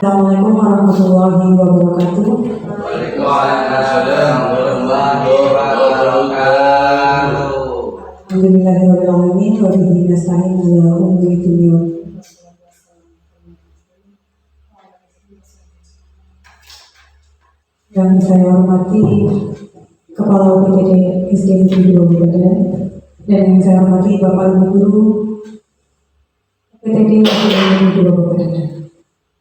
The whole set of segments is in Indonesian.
Assalamualaikum warahmatullahi wabarakatuh. Waalaikumsalam warahmatullahi wabarakatuh. Alhamdulillahirabbil alamin wa bihi nasta'in ala umuri dunya. Yang saya hormati Kepala UPTD SD Negeri 2 Babadan dan yang saya hormati Bapak Ibu Guru UPTD SD Negeri 2 Babadan.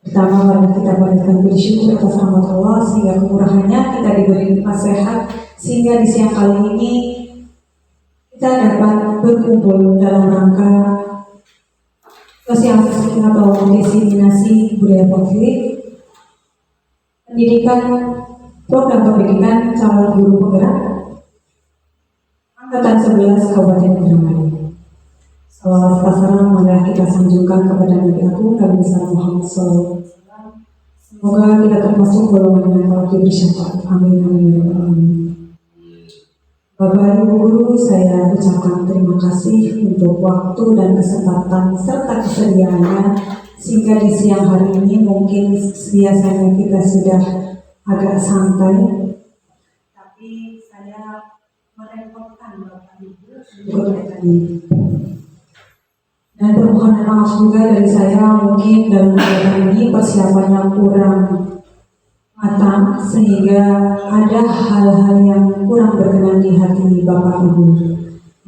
Pertama, mari kita panjatkan bersyukur atas rahmat Allah sehingga kemurahannya kita diberi nikmat sehat sehingga di siang kali ini kita dapat berkumpul dalam rangka sosialisasi atau diseminasi budaya positif program pendidikan calon guru penggerak Angkatan 11 Kabupaten Indramayu. Salawat salam marilah kita sanjungkan kepada Nabi Agung Nabi Muhammad SAW. Semoga kita termasuk golongan yang telah diberi syafaat. Amin amin ya rabbal alamin. Bapak Ibu Guru, saya ucapkan terima kasih untuk waktu dan kesempatan serta kesediaannya sehingga di siang hari ini mungkin biasanya kita sudah agak santai, tapi saya merepotkan Bapak Ibu untuk ini. Dan permohonan maaf juga dari saya mungkin dalam kegiatan ini persiapannya kurang matang sehingga ada hal-hal yang kurang berkenan di hati Bapak Ibu.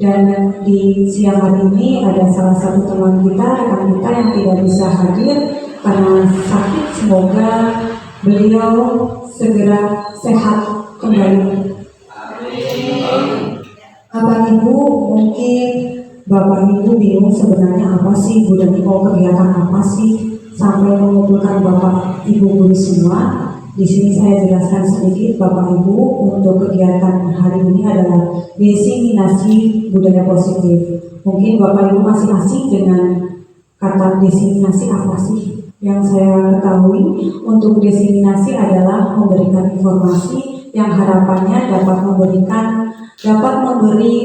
Dan di siang hari ini ada salah satu teman kita, rekan kita yang tidak bisa hadir karena sakit. Semoga beliau segera sehat kembali. Bapak Ibu, mungkin Bapak Ibu bingung sebenarnya apa sih budaya, kegiatan apa sih sampai mengumpulkan Bapak Ibu Guru semua. Di sini saya jelaskan sedikit Bapak Ibu, untuk kegiatan hari ini adalah diseminasi budaya positif. Mungkin Bapak Ibu masih asing dengan kata diseminasi apa sih? Yang saya ketahui untuk diseminasi adalah memberikan informasi yang harapannya dapat memberi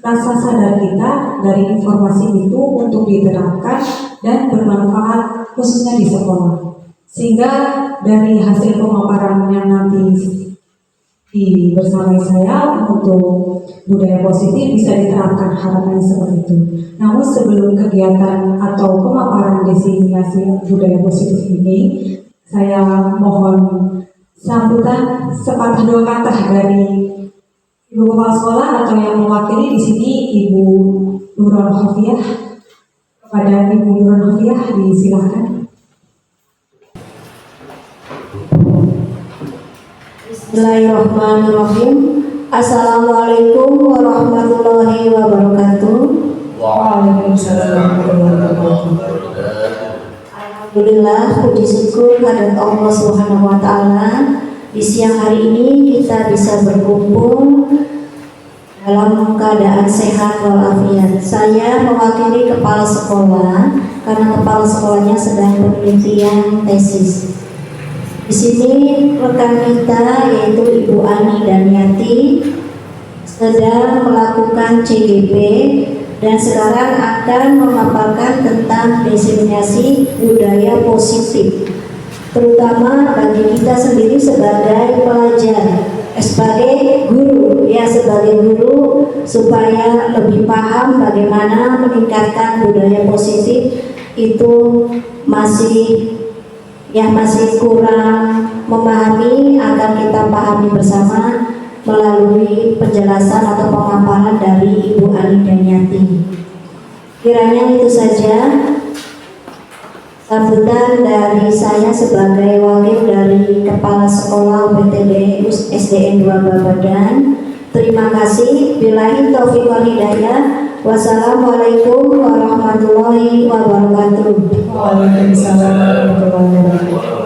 rasa sadar kita dari informasi itu untuk diterapkan dan bermanfaat khususnya di sekolah. Sehingga dari hasil pemaparan yang nanti bersama saya untuk budaya positif bisa diterapkan, harapannya seperti itu. Namun sebelum kegiatan atau pemaparan diseminasi budaya positif ini, saya mohon sambutan sepatah dua kata dari Ibu Kepala Sekolah atau yang mewakili di sini Ibu Nurul Hofiah. Kepada Ibu Nurul Hofiah disilahkan. Bismillahirrahmanirrahim. Assalamualaikum warahmatullahi wabarakatuh. Waalaikumsalam warahmatullahi wabarakatuh. Alhamdulillah, puji syukur kehadirat Allah Subhanahu wa taala. Di siang hari ini kita bisa berkumpul dalam keadaan sehat walafiat. Saya mewakili kepala sekolah karena kepala sekolahnya sedang penelitian tesis. Di sini rekan kita yaitu Ibu Ani dan Yati sedang melakukan CGP dan sekarang akan memaparkan tentang diseminasi budaya positif, terutama bagi kita sendiri sebagai pelajar, sebagai guru supaya lebih paham bagaimana meningkatkan budaya positif itu masih kurang memahami, agar kita pahami bersama melalui penjelasan atau pemaparan dari Ibu Ani dan Yati. Kiranya itu saja sambutan dari saya sebagai wakil dari Kepala Sekolah UPTD SDN 2 Babadan. Terima kasih. Billahi taufiq wal hidayah. Wassalamualaikum warahmatullahi wabarakatuh. Waalaikumsalam warahmatullahi wabarakatuh.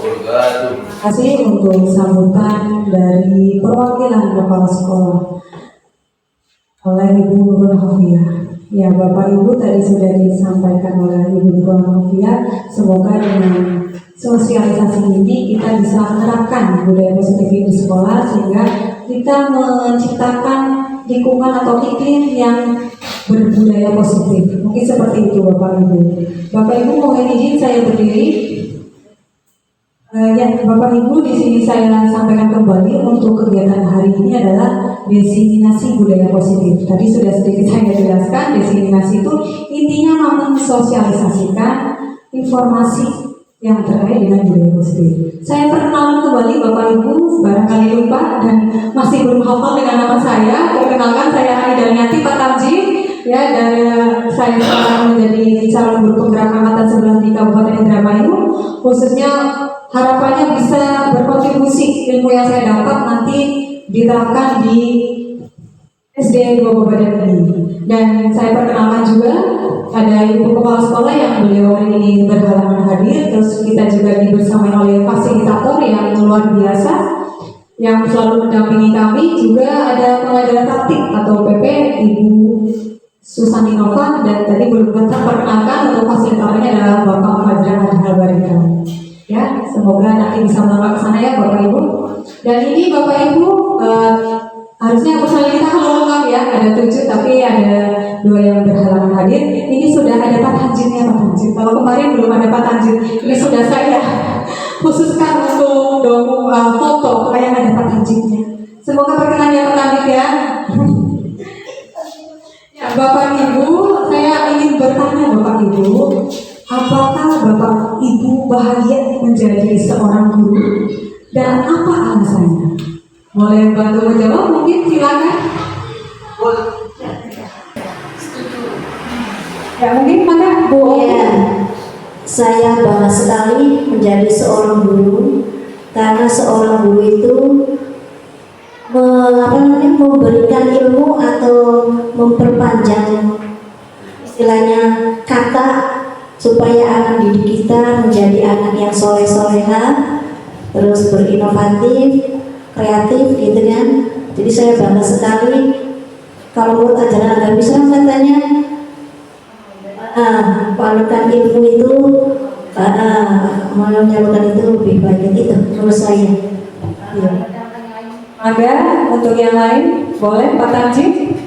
Terima kasih untuk sambutan dari perwakilan Kepala Sekolah oleh Ibu Nurul Hofiah. Ya, Bapak Ibu tadi sudah disampaikan oleh Ibu Nurul Hofiah. Semoga dengan sosialisasi ini kita bisa menerapkan budaya positif di sekolah sehingga kita menciptakan lingkungan atau iklim yang berbudaya positif. Mungkin seperti itu Bapak Ibu. Bapak Ibu mohon izin saya berdiri. Ya, Bapak Ibu, di sini saya sampaikan kembali untuk kegiatan hari ini adalah diseminasi budaya positif. Tadi sudah sedikit saya jelaskan, diseminasi itu intinya mensosialisasikan informasi yang terkait dengan budaya positif. Saya perkenalkan kembali Bapak Ibu, barangkali lupa dan masih belum hafal dengan nama saya. Perkenalkan, saya Aida Nyati Patamji. Ya, dan saya sekarang menjadi calon guru penggerak angkatan 11 di Kabupaten Indramayu. Khususnya harapannya bisa berkontribusi ilmu yang saya dapat nanti diterapkan di SD 2 Badan ini. Dan saya perkenalkan juga ada ibu kepala sekolah yang beliau hari ini berhalangan hadir. Terus kita juga dibersamai oleh fasilitator yang luar biasa yang selalu mendampingi kami. Juga ada pengajar taktik atau PP Ibu Susanti Nova, dan tadi belum terperkenalkan untuk fasilitatornya adalah Bapak Fadran Adhalbarika. Ya, semoga nanti bisa melangkah ke sana ya Bapak Ibu. Dan ini Bapak Ibu harusnya personil kita kalau lengkap ya, ada 7 tapi ada 2 yang berhalangan hadir. Ini sudah ada Pak Tanjin ya, Pak Tanjin. Kalau kemarin belum ada Pak Tanjin, ini sudah saya khususkan untuk foto supaya ada Pak Tanjinnya. Semoga berkenan ya Pak Tanjin ya. Ya, Bapak Ibu, saya ingin bertanya Bapak Ibu, apakah Bapak Ibu bahagia menjadi seorang guru? Dan apa alasannya? Boleh bantu menjawab mungkin, silakan. Ya mungkin mana Bu? Ya, saya bangga sekali menjadi seorang guru karena seorang guru itu memberikan ilmu atau memperpanjang istilahnya kata supaya anak didik kita menjadi anak yang soleh-soleha, terus berinovatif, kreatif gitu kan. Jadi saya bangga sekali kalau menurut ajaran agama Islam katanya menyalurkan ilmu itu menyalurkan itu lebih baik itu menurut saya. Ya. Ada untuk yang lain boleh Pak Tanjin,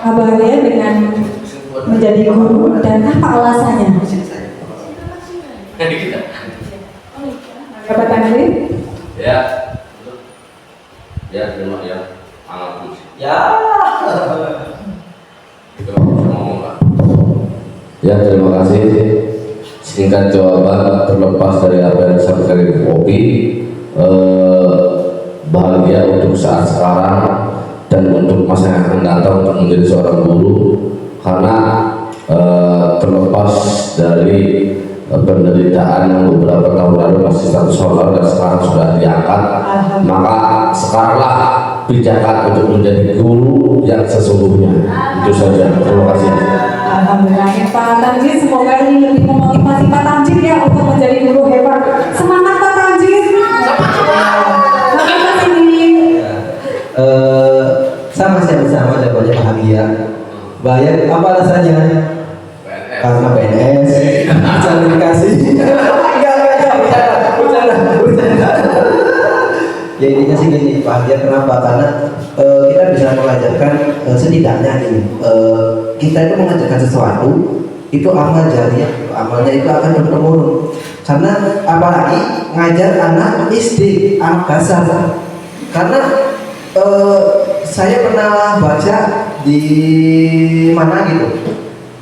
bahagia dengan menjadi guru dan apa alasannya? Pak Tanjin? Ya, ya terima ya, anak ya. Ya terima kasih. Singkat jawaban terlepas dari apa yang disampaikan Ibu Kopi, bahagia untuk saat sekarang dan untuk masa yang akan datang untuk menjadi seorang guru karena terlepas dari penderitaan yang beberapa tahun lalu masih status honor dan sekarang sudah diangkat, maka sekaranglah pijakan untuk menjadi guru yang sesungguhnya. Itu saja. Terima kasih. Alhamdulillah ya Pak Tanjin, semoga ini lebih memotivasi Pak Tanjin ya untuk menjadi guru hebat. Semangat Pak Tanjin. Sama saya bersama dan banyak bahagia. Bayar apa alasannya? Karena PNS. Jangan dikasih. Bercanda. Ya intinya sih gini, bahagia kenapa? Karena kita bisa mengajarkan setidaknya ini kita itu mengajarkan sesuatu itu amal jariah, amalnya itu akan bertemurun. Karena apalagi ngajar anak SD, anak dasar. Karena saya pernah baca di mana gitu,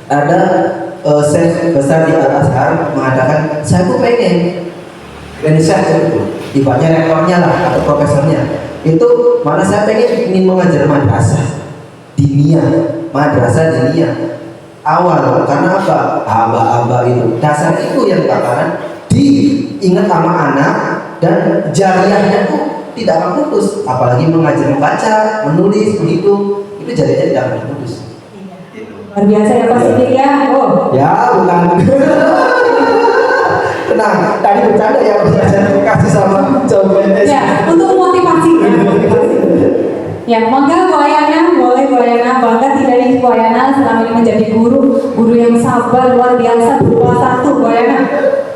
ada Syekh besar di Al Azhar mengatakan saya tuh pengen Syekh itu, ibaratnya rektornya lah atau profesornya itu, mana saya pengen ingin mengajar madrasah diniyah awal. Karena apa? Aba-aba itu dasar itu yang bakalan diingat sama anak dan jariahnya tuh tidak akan putus, apalagi mengajar membaca, menulis, begitu itu jadinya tidak akan putus. Luar biasa ya Pak Sidik ya. Oh ya bukan. Tenang, tadi bercanda ya, saya kasih sama jawaban ya untuk motivasi ya. Maka Bu Ayana, boleh Bu Ayana bangga tidak di Bu Ayana selama ini menjadi guru yang sabar luar biasa, berpuasa satu Bu Ayana.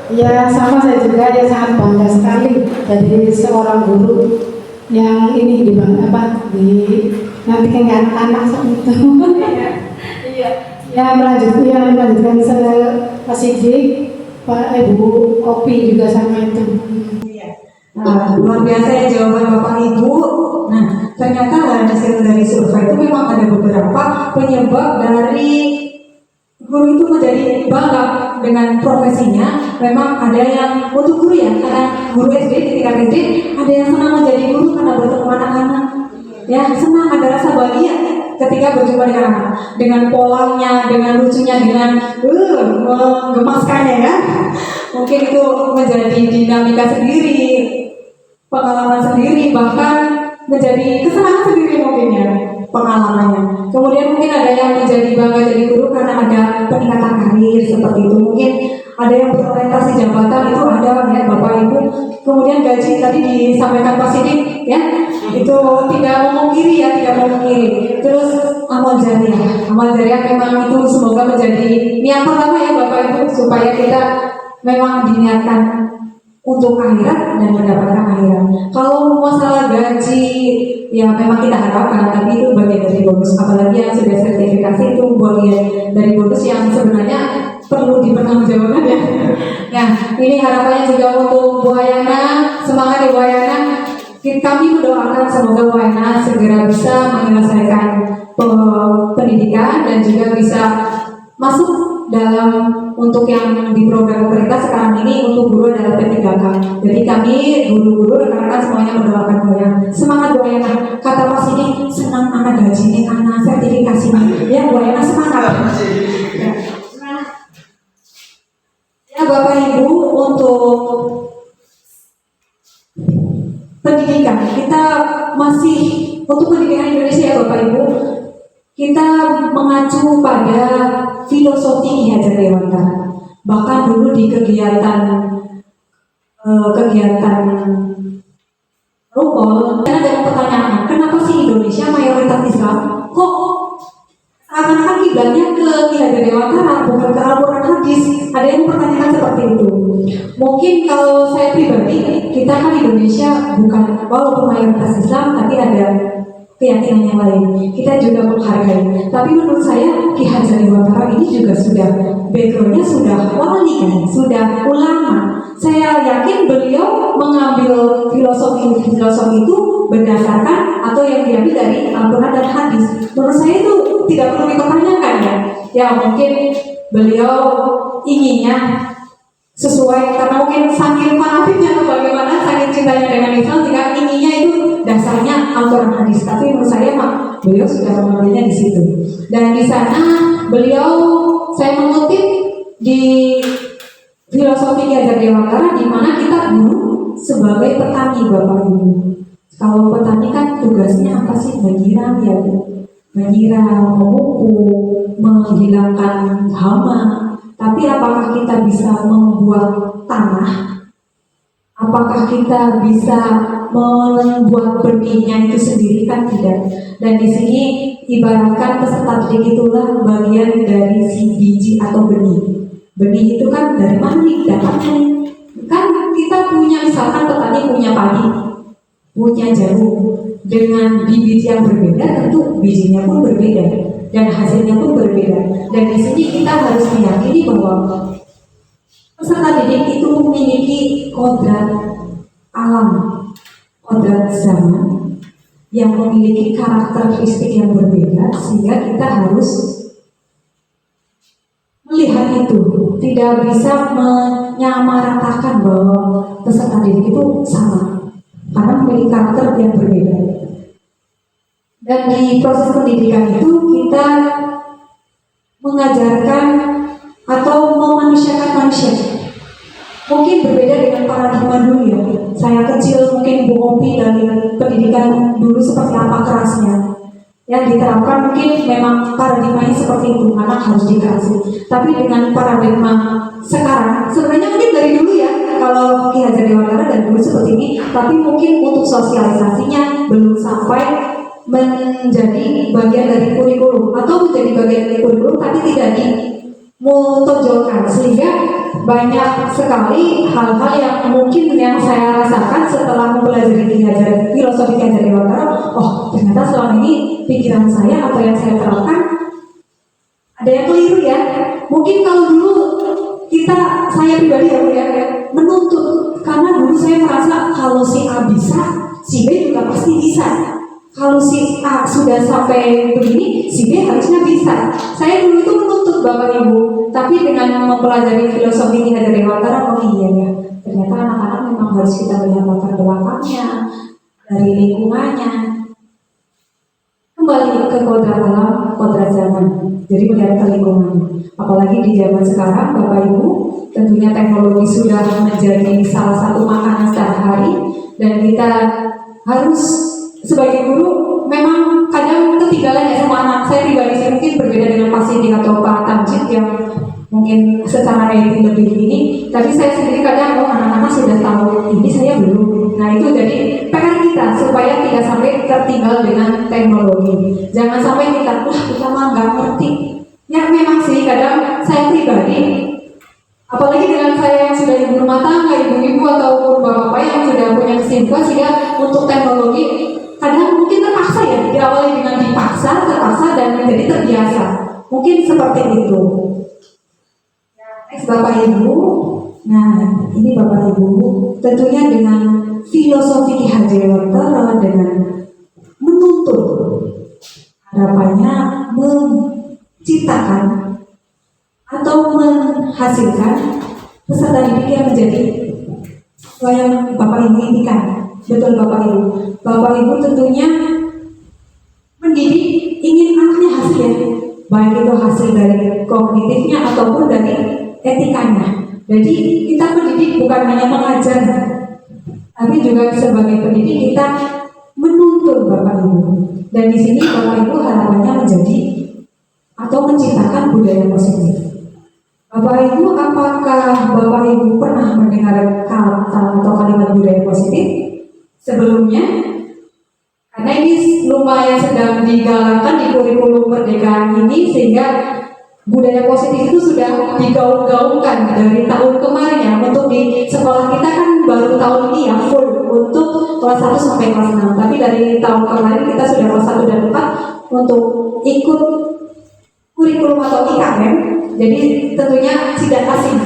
Ya sama saya juga, ya sangat bangga sekali jadi seorang guru yang ini nantikan anak-anak seperti itu. Ya melanjutkan Pak Sidik Pak Ibu Opi juga sama itu. Nah, luar biasa ya jawaban Bapak Ibu. Nah, ternyata hasil dari survei itu memang ada beberapa penyebab dari guru itu menjadi bangga dengan profesinya. Memang ada yang untuk guru ya, karena guru SD di tingkat SD ada yang senang menjadi guru karena bertemu anak-anak. Ya, senang, ada rasa bahagia ketika berjumpa dengan anak, dengan polanya, dengan lucunya, dengan menggemaskannya ya. Mungkin itu menjadi dinamika sendiri, pengalaman sendiri, bahkan menjadi kesenangan sendiri mungkin ya pengalamannya. Kemudian mungkin ada yang menjadi bangga jadi guru karena ada peningkatan karir seperti itu. Mungkin ada yang berorientasi jabatan, itu ada ya Bapak Ibu. Kemudian gaji tadi disampaikan Pak Sidik ya, itu tidak memungkiri ya, tidak memungkiri. Terus amal jariah memang itu semoga menjadi niat pertama ya Bapak Ibu, supaya kita memang diniatkan untuk akhirat dan mendapatkan akhirat. Kalau masalah gaji ya memang kita harapkan, tapi itu bagian dari bonus. Apalagi yang sudah sertifikasi itu bagian dari bonus yang sebenarnya perlu dipertanggungjawabkan ya. Nah, ini harapannya juga untuk Bu Hayana, semangat ya Bu Hayana. Kami mendoakan semoga Bu Hayana segera bisa menyelesaikan pendidikan dan juga bisa masuk dalam untuk yang di program pemerintah sekarang ini untuk guru adalah P3K. Jadi kami guru-guru rekan-rekan semuanya mendoakan Bu Hayana. Semangat Bu Hayana. Kata Pak Sidi, senang anak gaji, anak sertifikasinya. Ya Bu Hayana semangat. Ya Bapak Ibu, untuk pendidikan kita masih untuk pendidikan Indonesia ya Bapak Ibu, kita mengacu pada filosofi Ki Hajar Dewantara. Bahkan dulu di kegiatan Rupol ada pertanyaan, kenapa sih Indonesia mayoritas Islam kok seakan-akan kiblatnya ke Ki Hajar Dewantara bukan ke Al-Quran hadis? Ada yang mempertanyakan seperti itu. Mungkin kalau saya pribadi, kita kan Indonesia bukan walaupun mayoritas Islam tapi ada keyakinan yang lain, kita juga menghargai. Tapi menurut saya Ki Hajar Dewantara ini juga sudah backgroundnya sudah wali kan, sudah ulama. Saya yakin beliau mengambil filosofi itu berdasarkan atau yang diambil dari Al-Quran dan hadis. Menurut saya itu tidak perlu dipertanyakan ya. Ya mungkin beliau inginnya sesuai karena mungkin saking fanatiknya atau bagaimana, saking cintanya dengan Islam sehingga inginnya itu dasarnya Al-Quran hadis. Tapi menurut saya beliau sudah mengambilnya di situ. Dan di sana beliau, saya mengutip di filosofi Ki Hajar Dewantara, di mana kita guru sebagai petani Bapak Ibu. Kalau petani kan tugasnya apa sih? Menyiram ya, menyiram, memupuk, menghilangkan hama. Tapi apakah kita bisa membuat tanah? Apakah kita bisa membuat benihnya itu sendiri? Kan tidak. Dan di sini ibaratkan peserta didik itulah bagian dari si biji atau benih. Benih itu kan dari mana nih dapatnya? Kan kita punya, misalkan petani punya padi, punya jagung, dengan bibit yang berbeda tentu bijinya pun berbeda dan hasilnya pun berbeda. Dan di sini kita harus meyakini bahwa peserta didik itu memiliki kodrat alam, kodrat zaman yang memiliki karakteristik yang berbeda, sehingga kita harus melihat itu. Tidak bisa menyamaratakan bahwa peserta didik itu sama, karena memiliki karakter yang berbeda. Dan di proses pendidikan itu kita mengajarkan atau memanusiakan manusia. Mungkin berbeda dengan paradigma dulu ya. Saya kecil mungkin Bu Opi dari pendidikan dulu seperti apa kerasnya. Yang diterapkan mungkin memang paradigmanya seperti itu, anak harus dikasih. Tapi dengan paradigma sekarang, sebenarnya mungkin dari dulu ya, kalau Ki Hajar Dewantara dari dulu seperti ini, tapi mungkin untuk sosialisasinya belum sampai menjadi bagian dari kurikulum, atau menjadi bagian dari kurikulum tapi tidak dimutojolkan, sehingga banyak sekali hal-hal yang mungkin yang saya rasakan setelah mempelajari filosofi Ki Hajar Dewantara. Oh, ternyata selama ini pikiran saya atau yang saya terapkan ada yang keliru ya. Mungkin kalau dulu kita saya pribadi ya menuntut, karena dulu saya merasa kalau si A bisa, si B juga pasti bisa. Kalau si A sudah sampai begini, si B harusnya bisa. Saya dulu itu menuntut Bapak Ibu, tapi dengan mempelajari filosofi Ki Hajar Dewantara, oh iya ya, ternyata anak-anak memang harus kita melihat latar belakangnya, dari lingkungannya. Kembali ke kodrat alam, kodrat zaman. Jadi melihat ke lingkungan. Apalagi di zaman sekarang, Bapak Ibu, tentunya teknologi sudah menjadi salah satu makanan sehari-hari, dan kita harus sebagai guru memang kadang ketinggalan ya sama anak. Saya pribadi saya mungkin berbeda dengan Pak Sindi atau Pak Tamjid yang mungkin secara rating lebih ini, tapi saya sendiri kadang anak-anak sudah tahu ini, saya belum. Nah itu jadi PR kita supaya tidak sampai tertinggal dengan teknologi. Jangan sampai kita mah nggak ngerti. Ya memang sih kadang saya pribadi, apalagi dengan saya yang sudah ibu rumah tangga, ibu-ibu ataupun bapak-bapak yang sudah punya kesibukan, sehingga untuk teknologi kadang mungkin terpaksa ya, diawali dengan terpaksa dan menjadi terbiasa. Mungkin seperti itu. Next Bapak Ibu, nah ini Bapak Ibu, tentunya dengan filosofi Ki Hajar Dewantara, dengan menuntut harapannya menciptakan atau menghasilkan peserta didik yang menjadi yang Bapak Ibu impikan. Betul Bapak Ibu. Bapak Ibu tentunya mendidik ingin anaknya hasil ya, baik itu hasil dari kognitifnya ataupun dari etikanya. Jadi kita mendidik bukan hanya mengajar, tapi juga sebagai pendidik kita menuntun Bapak Ibu. Dan di sini Bapak Ibu harapannya menjadi atau menciptakan budaya positif. Bapak Ibu, apakah Bapak Ibu pernah mendengar kata atau kalimat budaya positif sebelumnya? Karena ini lumayan sedang digalakkan di kurikulum Merdeka ini, sehingga budaya positif itu sudah digaung-gaungkan dari tahun kemarin ya. Untuk di sekolah kita kan baru tahun ini ya full untuk kelas 1 sampai kelas 6. Tapi dari tahun kemarin kita sudah kelas 1 dan 4 untuk ikut kurikulum atau IKM. Jadi tentunya tidak asing.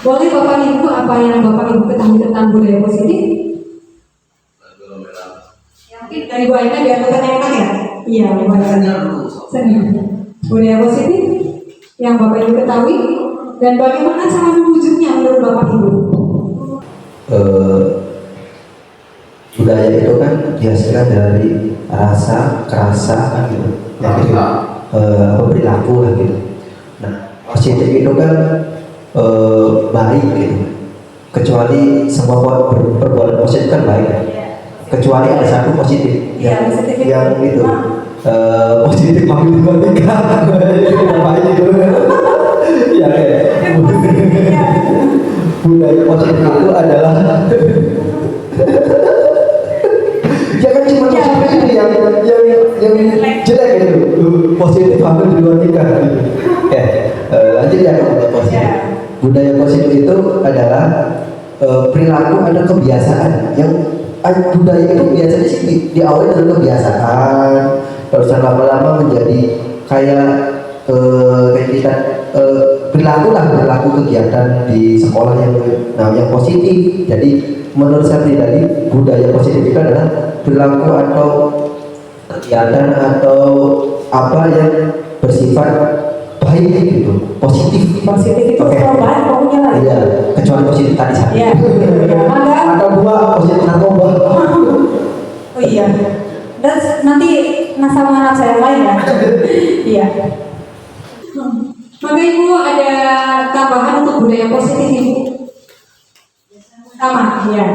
Boleh Bapak Ibu, apa yang Bapak Ibu ketahui tentang budaya positif? Ya, mungkin dari Bu Aina biar enak ya. Iya, Bu Aina. Seni. Budaya positif yang Bapak Ibu ketahui, dan bagaimana cara mewujudnya menurut Bapak Ibu? Budaya itu kan dihasilkan dari rasa, kerasa kan gitu. Perilaku lah gitu. Nah, positif itu kan baik gitu. Kecuali semua perbuatan positif kan baik. Kecuali ada satu positif yang itu positif ambil nikah. Bapak itu ya kayak budaya positif itu adalah jangan cuma positif yang jelek gitu. Positif ambil di luar nikah gitu. Lanjut ya budaya positif. Budaya positif itu adalah perilaku atau kebiasaan yang budaya itu biasanya sih diawali dari kebiasaan, terus lama-lama menjadi kayak kita perilaku kegiatan di sekolah yang positif. Jadi menurut saya pribadi budaya positif itu adalah perilaku atau kegiatan atau apa yang bersifat baik gitu, positif. Positif itu perubahan pokoknya lah. Iya, kecuali positif tadi satu. Iya. Atau dua positif narkoba. Oh iya. Dan nanti sama anak saya lain ya. Iya. Maka Ibu ada tambahan untuk budaya positif Ibu? Sama, ya.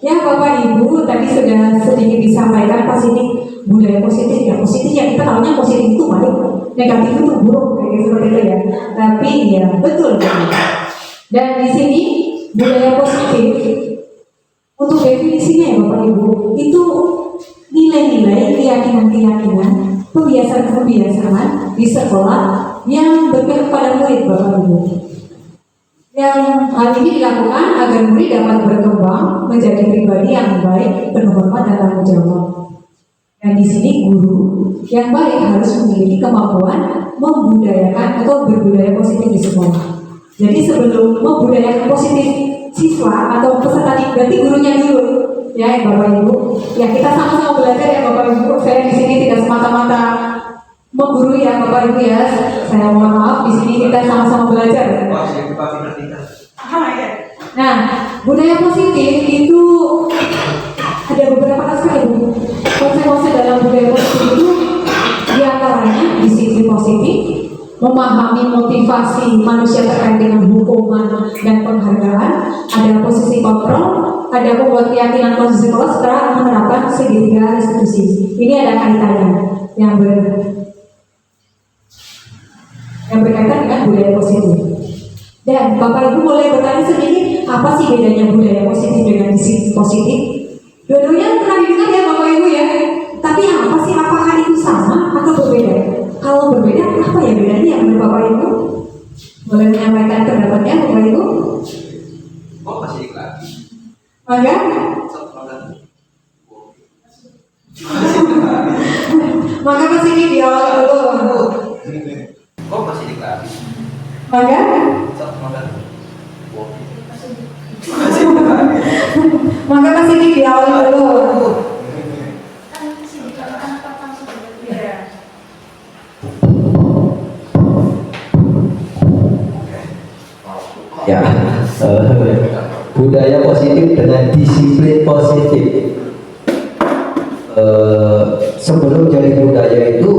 Ya Bapak Ibu tadi sudah sedikit disampaikan pas ini budaya positif ya. Positif ya kita tahunya positif itu baik, negatif itu buruk kayak seperti itu ya. Tapi ya betul. Dan di sini budaya positif untuk definisinya ya Bapak Ibu itu nilai-nilai, keyakinan-keyakinan, kebiasaan-kebiasaan di sekolah yang berpihak pada murid Bapak Ibu. Yang hal ini dilakukan agar murid dapat berkembang menjadi pribadi yang baik, penuh hormat dan tanggung jawab. Dan di sini guru yang baik harus memiliki kemampuan membudayakan atau berbudaya positif di sekolah. Jadi sebelum membudayakan positif siswa atau peserta didik, berarti gurunya dulu, ya Bapak Ibu. Ya kita sama-sama belajar ya Bapak Ibu. Saya di sini tidak semata-mata mengguru ya Bapak Ibu ya. Saya mohon maaf, di sini kita sama-sama belajar. Nah, budaya positif itu ada beberapa aspek Bu. Konsep-konsep dalam budaya positif itu diantaranya disiplin positif, memahami motivasi manusia terkait dengan hukuman dan penghargaan, ada posisi kontrol, ada membuat keyakinan konsistensi setelah menerapkan segitiga restitusi. Ini ada kaitannya yang berkaitan dengan budaya positif. Dan Bapak Ibu boleh bertanya sendiri, apa sih bedanya budaya positif dengan disiplin positif? Dua-duanya pernah didengar ya Bapak Ibu ya. Tapi apa sih, apakah itu sama atau berbeda? Kalau berbeda, apa ya bedanya yang menurut Bapak Ibu? Boleh menyampaikan pendapatnya Bapak Ibu? Oh, masih iklan. Maka? Maka kesini di awal dulu. Oh, masih iklan. Maka? Maka kesini di awal dulu. Ya, budaya positif dengan disiplin positif. Sebelum jadi budaya itu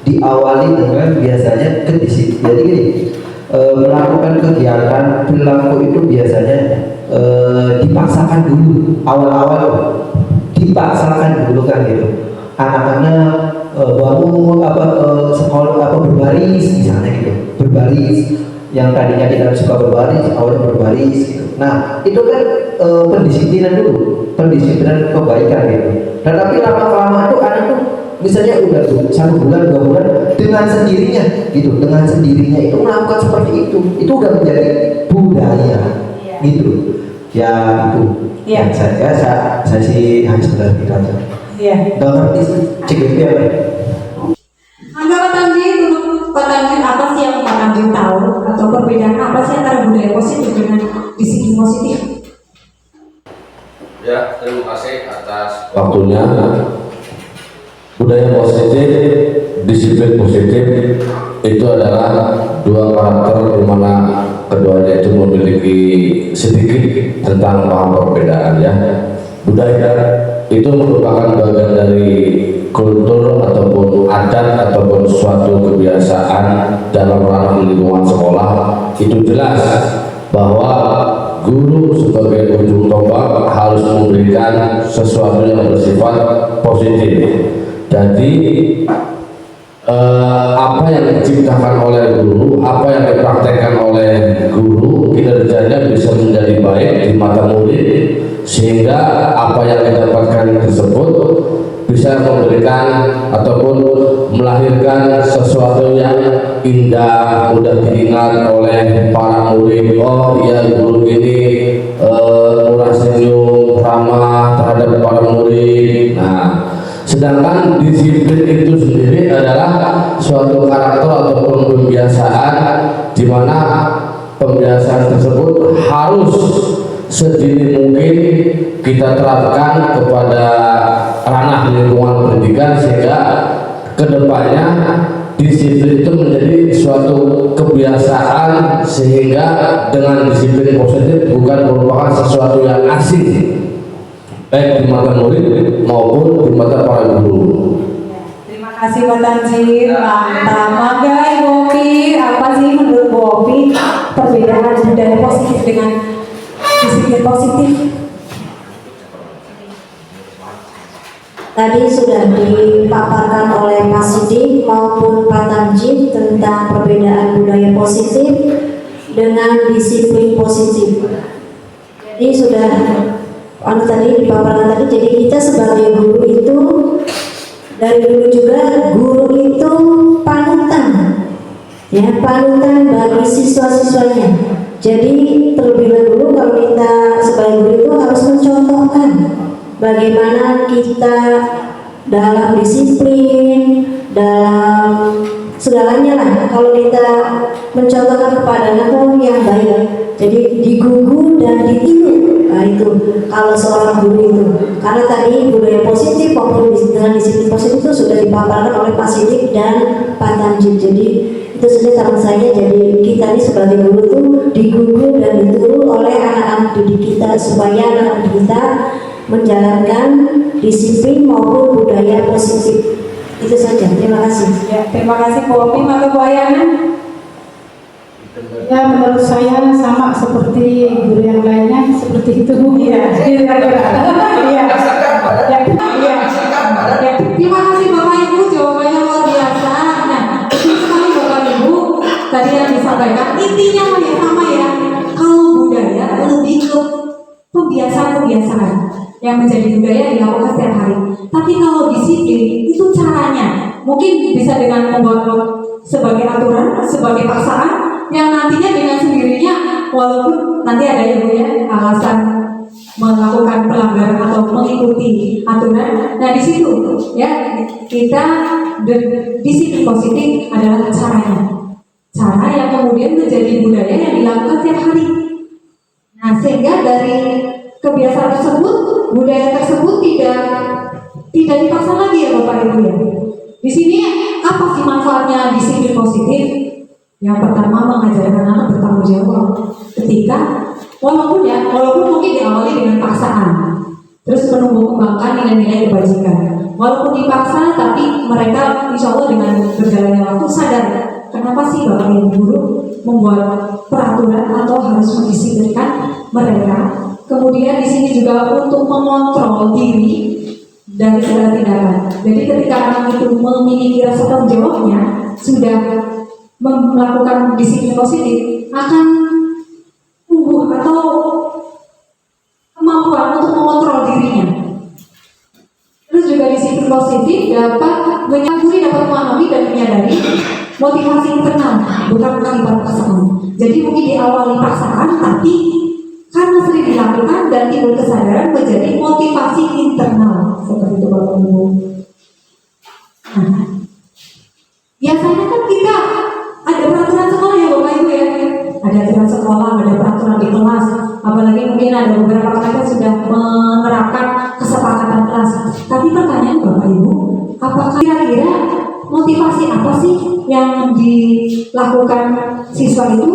diawali dengan biasanya kedisiplin. Jadi gini, melakukan kegiatan perilaku itu biasanya dipaksakan dulu, awal-awal dipaksakan dulu kan gitu. Anak-anak bangun sekolah berbaris misalnya gitu, berbaris. Yang tadinya tidak suka berbaris, awalnya berbaris gitu. Nah, itu kan pendisiplinan dulu, pendisiplinan kebaikan gitu. Nah, tapi lama-kelamaan tuh anak tuh misalnya udah 1 bulan, 2 bulan dengan sendirinya gitu, dengan sendirinya itu melakukan seperti itu udah menjadi budaya gitu. Ya itu. Iya. Saya sih hanya sekedar gitu aja. Iya. Gak ngerti sih, CGP apa? Angga Pak Tanjin, apa sih yang Pak Tanjin tahu atau perbedaan apa sih antara budaya positif dengan disiplin positif? Ya, terima kasih atas waktunya. Budaya positif, disiplin positif itu adalah dua karakter di mana keduanya itu memiliki sedikit tentang paham perbedaan ya. Budaya itu merupakan bagian dari kultur ataupun adat ataupun suatu kebiasaan dalam ranah lingkungan sekolah. Itu jelas bahwa guru sebagai ujung tombak harus memberikan sesuatu yang bersifat positif. Jadi apa yang diciptakan oleh guru, apa yang dipraktekkan oleh guru, kinerjanya bisa menjadi baik di mata murid, sehingga apa yang didapatkan tersebut bisa memberikan ataupun melahirkan sesuatu yang indah, mudah diingat oleh para murid. Oh iya, guru ini murah senyum, ramah terhadap para murid. Nah, sedangkan disiplin itu sendiri adalah suatu karakter ataupun pembiasaan di mana pembiasaan tersebut harus sedini mungkin kita terapkan kepada ranah lingkungan pendidikan, sehingga kedepannya disiplin itu menjadi suatu kebiasaan, sehingga dengan disiplin positif bukan merupakan sesuatu yang asing baik di mata murid maupun di mata para guru. Terima kasih Pak Tanjin, mantap. Mangga Ibu Opi, apa sih menurut Bu Opi perbedaan budaya positif dengan disiplin positif? Tadi sudah dipaparkan oleh Pak Sidik maupun Pak Tanjin tentang perbedaan budaya positif dengan disiplin positif. Jadi sudah tadi dipaparkan tadi. Jadi kita sebagai guru itu dari dulu juga guru itu panutan, ya panutan bagi siswa-siswanya. Jadi terlebih dahulu kalau kita sebagai guru itu harus mencontohkan bagaimana kita dalam disiplin, dalam segalanya lah kalau kita mencontohkan kepada anak yang baik. Jadi digugu dan ditiru. Nah itu kalau seorang guru itu, karena tadi budaya positif maupun dengan disiplin positif itu sudah dipaparkan oleh Pak Sidik dan Pak Tanjid. Jadi itu sudah saran saya. Jadi kita ini sebagai guru tuh digugu dan ditiru oleh anak-anak didik kita supaya anak kita menjalankan disiplin maupun budaya positif. Itu saja. Terima kasih. Ya, terima kasih Bu Opi. Maka Bu Ayana. Ya menurut saya sama seperti guru yang lainnya seperti itu Bu. Iya, kira-kira. Iya. Ya, terima kasih Bapak Ibu, jawabannya luar biasa. Nah, betul sekali Bapak Ibu tadi yang disampaikan. Intinya masih sama ya. Kalau budaya lebih ke pembiasaan-pembiasaan yang menjadi budaya dilakukan setiap hari. Tapi kalau disiplin itu caranya mungkin bisa dengan membuat sebagai aturan, sebagai paksaan yang nantinya dengan sendirinya walaupun nanti ada yang punya alasan melakukan pelanggaran atau mengikuti aturan. Nah di situ ya kita disiplin positif adalah caranya, cara yang kemudian menjadi budaya yang dilakukan setiap hari. Nah sehingga dari kebiasaan tersebut, budaya tersebut tidak dipaksa lagi ya Bapak Ibu ya. Di sini apa sih manfaatnya disiplin positif? Yang pertama mengajarkan anak bertanggung jawab ketika walaupun mungkin diawali dengan paksaan, terus menumbuh kembangkan nilai-nilai kebajikan. Walaupun dipaksa, tapi mereka insya Allah dengan berjalannya waktu sadar kenapa sih Bapak Ibu guru membuat peraturan atau harus mendisiplinkan mereka. Kemudian di sini juga untuk mengontrol diri dari segala tindakan. Jadi ketika anak itu memiliki rasa tanggung jawabnya, sudah melakukan disiplin positif, akan tumbuh atau kemampuan untuk mengontrol dirinya. Terus juga disiplin positif dapat memahami dan menyadari motivasi internal, bukan akibat paksaan. Jadi mungkin diawali paksaan, tapi karena sering dilakukan dan timbul kesadaran menjadi motivasi internal seperti itu Bapak Ibu. Nah, biasanya kan kita ada peraturan sekolah ya Bapak Ibu ya, ada aturan sekolah, ada peraturan di kelas, apalagi mungkin ada beberapa mereka sudah menerapkan kesepakatan kelas. Tapi pertanyaan Bapak Ibu, apakah kira-kira motivasi apa sih yang dilakukan siswa itu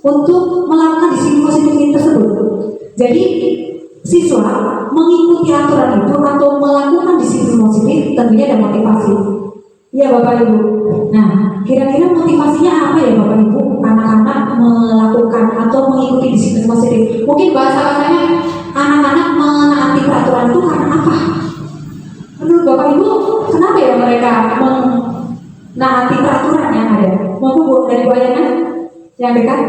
untuk melakukan disiplin positif ini tersebut? Jadi siswa mengikuti aturan itu atau melakukan disiplin positif tentunya ada motivasi. Ya Bapak Ibu. Nah, kira-kira motivasinya apa ya Bapak Ibu? Anak-anak melakukan atau mengikuti disiplin positif. Mungkin bahasa-bahasanya anak-anak menaati peraturan itu karena apa? Menurut Bapak Ibu, kenapa ya mereka menaati peraturan yang ada? Monggo Bu dari Bu Ayana yang dekat.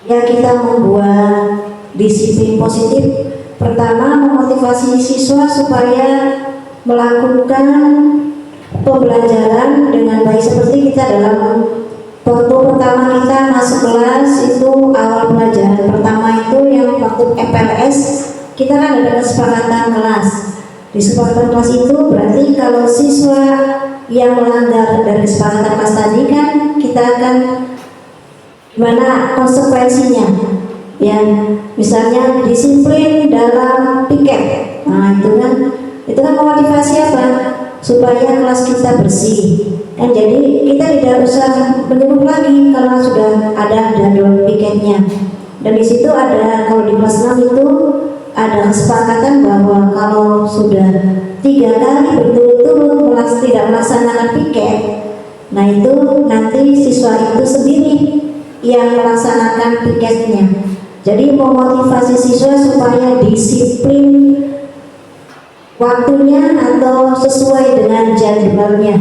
Ya kita membuat disiplin positif. Pertama memotivasi siswa supaya melakukan pembelajaran dengan baik, seperti kita dalam waktu pertama kita masuk kelas itu awal pelajaran pertama itu yang waktu FLS kita kan ada kesepakatan kelas. Di kesepakatan kelas itu berarti kalau siswa yang melanggar dari kesepakatan kelas tadi kan kita akan gimana konsekuensinya. Ya, misalnya disiplin dalam piket. Nah, itu kan memotivasi apa? Supaya kelas kita bersih. Kan jadi kita tidak usah menyebut lagi kalau sudah ada jadwal piketnya. Dan di situ ada, kalau di kelas 6 itu ada kesepakatan bahwa kalau sudah 3 kali berturut-turut tidak melaksanakan piket, nah itu nanti siswa itu sendiri yang melaksanakan piketnya. Jadi memotivasi siswa supaya disiplin waktunya atau sesuai dengan jadwalnya,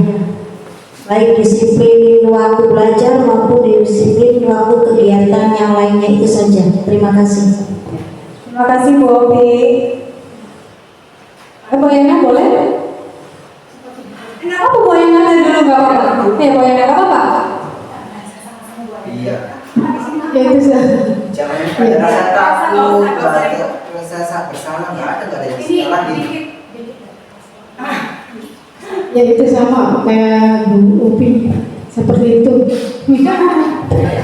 baik disiplin waktu belajar maupun disiplin waktu kegiatan yang lainnya. Itu saja. Terima kasih. Terima kasih Bu Opi. Bu Ayana boleh? Kenapa Bu Ayana tadi dulu nggak apa-apa? Bu Ayana nggak apa-apa? Iya. Ya itu sudah. Jangan ada rasa takut, rasa bersalah, nggak ada yang salah di. Ya itu sama kayak Bu Upi seperti itu.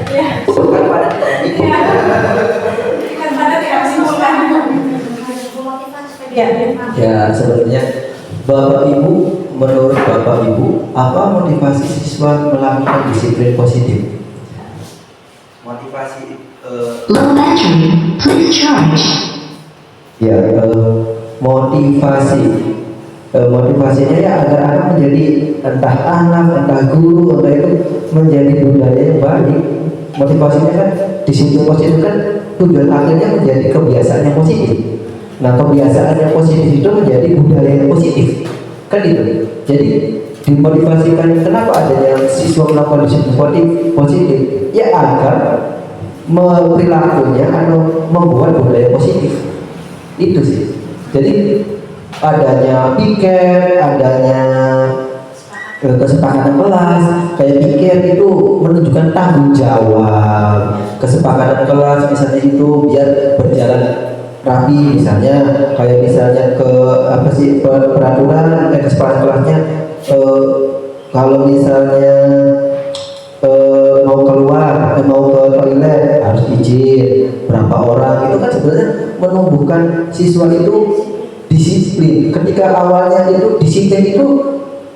Ya. Bukan pada ya sebenarnya Bapak Ibu, menurut Bapak Ibu, apa motivasi siswa melakukan disiplin positif? Motivasi Low battery, please charge. ya motivasinya ya agar anak menjadi entah anak, entah guru, entah itu menjadi budaya yang baik. Motivasinya kan disiplin positif kan tujuan akhirnya menjadi kebiasaan yang positif. Nah, kebiasaan yang positif itu menjadi budaya yang positif, kan itu. Jadi dimotivasikan kenapa adanya siswa melakukan disiplin positif, ya agar perilakunya atau membuat budaya positif. Itu sih. Jadi adanya piket, adanya kesepakatan kelas, kayak piket itu menunjukkan tanggung jawab. Kesepakatan kelas misalnya itu biar berjalan rapi, misalnya kayak misalnya ke apa sih peraturan kesepakatan kelasnya kalau misalnya mau keluar mau ke toilet harus izin berapa orang, itu kan sebenarnya menumbuhkan siswa itu disiplin. Ketika awalnya itu disiplin itu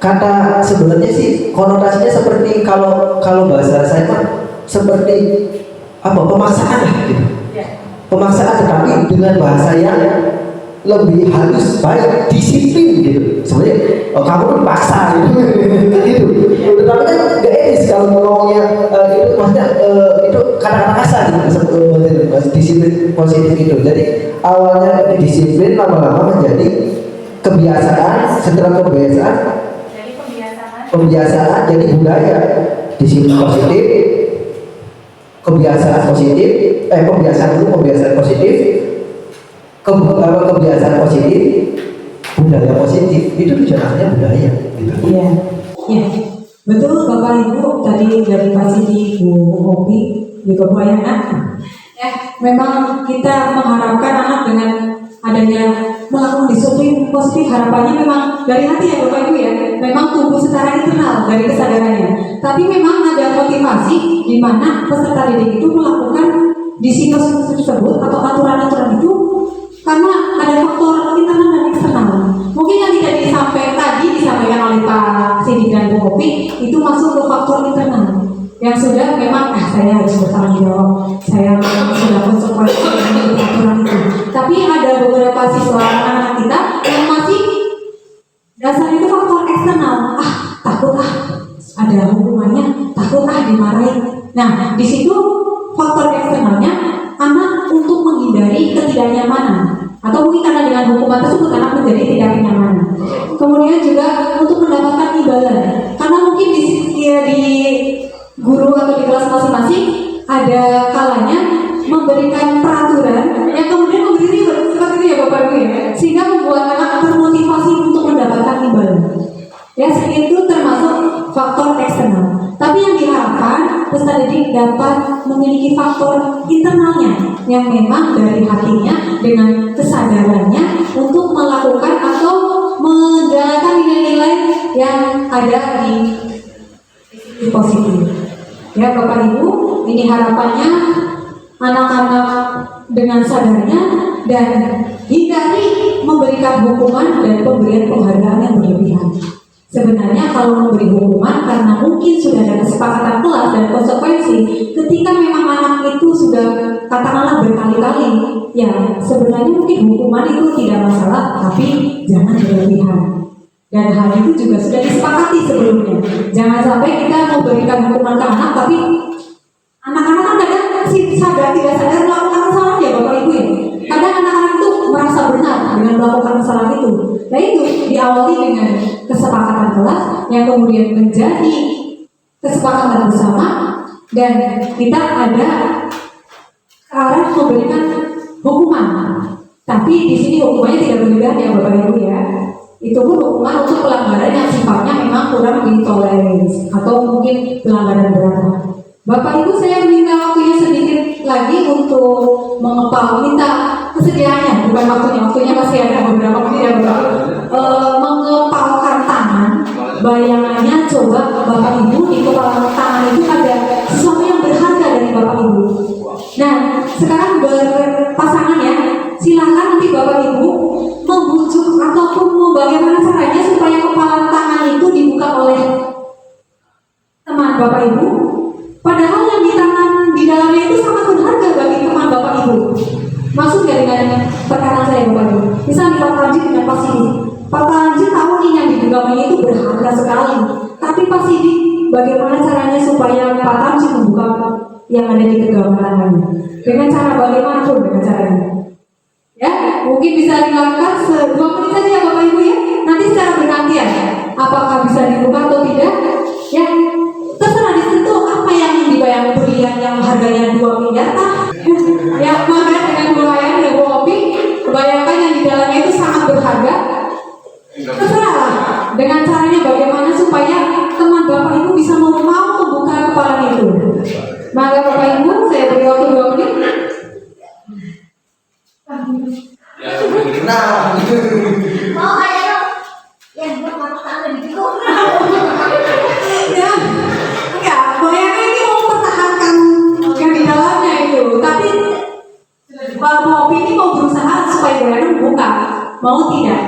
kata sebenarnya sih konotasinya seperti kalau bahasa saya mah seperti apa, pemaksaan lah gitu. Pemaksaan, tetapi dengan bahasa yang lebih halus, baik, disiplin gitu. Sebenarnya kamu dipaksa gitu. Gitu. Tetapi kan gak etis kalau ngomongnya itu maksudnya itu kata-kata kasar gitu. Disiplin positif itu. Jadi awalnya disiplin, lama-lama menjadi kebiasaan, setelah kebiasaan jadi budaya. Disiplin positif, kebiasaan positif, kebiasaan positif, kebiasaan positif, budaya positif, itu tujuannya budaya gitu. Iya, iya, betul Bapak Ibu tadi dari Pak Sidi, Bu Hopi, juga Bu Ayana. Ya, memang kita mengharapkan anak dengan adanya melakukan disiplin positif, harapannya memang dari hati ya Bapak Ibu ya, memang tumbuh secara internal dari kesadarannya. Tapi memang ada motivasi di mana peserta didik itu melakukan disiplin tersebut atau aturan-aturan itu karena ada faktor internal dan eksternal. Mungkin yang tidak disampaikan oleh Pak Sidi dan Bu Hopi itu masuk ke faktor internal yang sudah memang saya harus bertanggung jawab, saya sudah konsekuensi dengan aturan itu. Tapi ada beberapa siswa anak kita yang masih dasar itu faktor eksternal, takut ada hukumannya, takut dimarahin. Nah, di situ faktor eksternalnya anak untuk menghindari ketidaknyamanan atau mungkin karena dengan hukuman tersebut anak menjadi tidak nyaman. Kemudian juga untuk mendapatkan imbalan, karena mungkin di guru atau di kelas masing-masing ada kalanya memberikan peraturan yang kemudian memberi reward seperti itu ya Bapak Ibu ya, sehingga membuat anak termotivasi untuk mendapatkan imbalan. Ya, itu termasuk faktor eksternal. Tapi yang diharapkan peserta didik dapat memiliki faktor internalnya yang memang dari hatinya dengan kesadarannya untuk melakukan atau menjalankan nilai-nilai yang ada di positif. Ya Bapak Ibu, ini harapannya anak-anak dengan sadarnya dan hindari memberikan hukuman dan pemberian penghargaan yang berlebihan. Sebenarnya kalau memberi hukuman karena mungkin sudah ada kesepakatan kelas dan konsekuensi, ketika memang anak itu sudah katakanlah berkali-kali, ya sebenarnya mungkin hukuman itu tidak masalah, tapi jangan berlebihan. Dan hal itu juga sudah disepakati sebelumnya. Jangan sampai kita memberikan hukuman ke anak, tapi anak-anak kan kadang sadar tidak sadar melakukan kesalahan ya Bapak Ibu ya. Kadang anak-anak itu merasa benar dengan melakukan kesalahan itu. Nah itu diawali dengan kesepakatan kelas yang kemudian menjadi kesepakatan bersama dan kita ada ke arah memberikan hukuman. Tapi di sini hukumannya tidak berlebihan ya Bapak Ibu ya. Itu pun hukuman untuk pelanggaran yang sifatnya memang kurang ditoleransi atau mungkin pelanggaran berat. Bapak Ibu, saya minta waktunya sedikit lagi untuk minta kesediaannya, bukan waktunya masih ada beberapa menit ya Bapak. Mengepalkan tangan Bayangannya coba Bapak Ibu di kepala tangan itu ada sesuatu yang berharga dari Bapak Ibu. Nah, sekarang berpasangan ya, silakan nanti Bapak Ibu membujuk ataupun mau bagaimana caranya supaya kepala tangan itu dibuka oleh teman Bapak Ibu. Padahal yang di tangan di dalamnya itu sangat berharga bagi teman Bapak Ibu. Maksud dengan perkataan saya Bapak Ibu, misalnya Pak Tarjit dengan Pak Sidik. Pak Tarjit tahu nih yang digenggamnya itu berharga sekali. Tapi Pak Sidik, bagaimana caranya supaya Pak Tarjit membuka yang ada di genggaman tangannya? Dengan cara bagaimanapun dengan caranya. Ya, mungkin bisa dilakukan 2 menit saja ya Bapak Ibu ya. Nanti secara bergantian, apakah bisa dibuka atau tidak? Ya, terserah di situ apa yang dibayang berlian yang harganya 2 miliar. Ya, maka dengan 2 ayam dan 2 kopi, bayangkan yang di dalamnya itu sangat berharga. Terserah dengan caranya bagaimana supaya teman Bapak Ibu bisa mau membuka kepala itu. Maka Bapak Ibu, saya beri waktu 2 menit. Nah, Mau ayo, yang buat mata tangan gitu. Ya, enggak, bayangkan ini mau mempertahankan yang di dalamnya itu. Tapi Bapak ini mau berusaha supaya bayangkan membuka, mau tidak?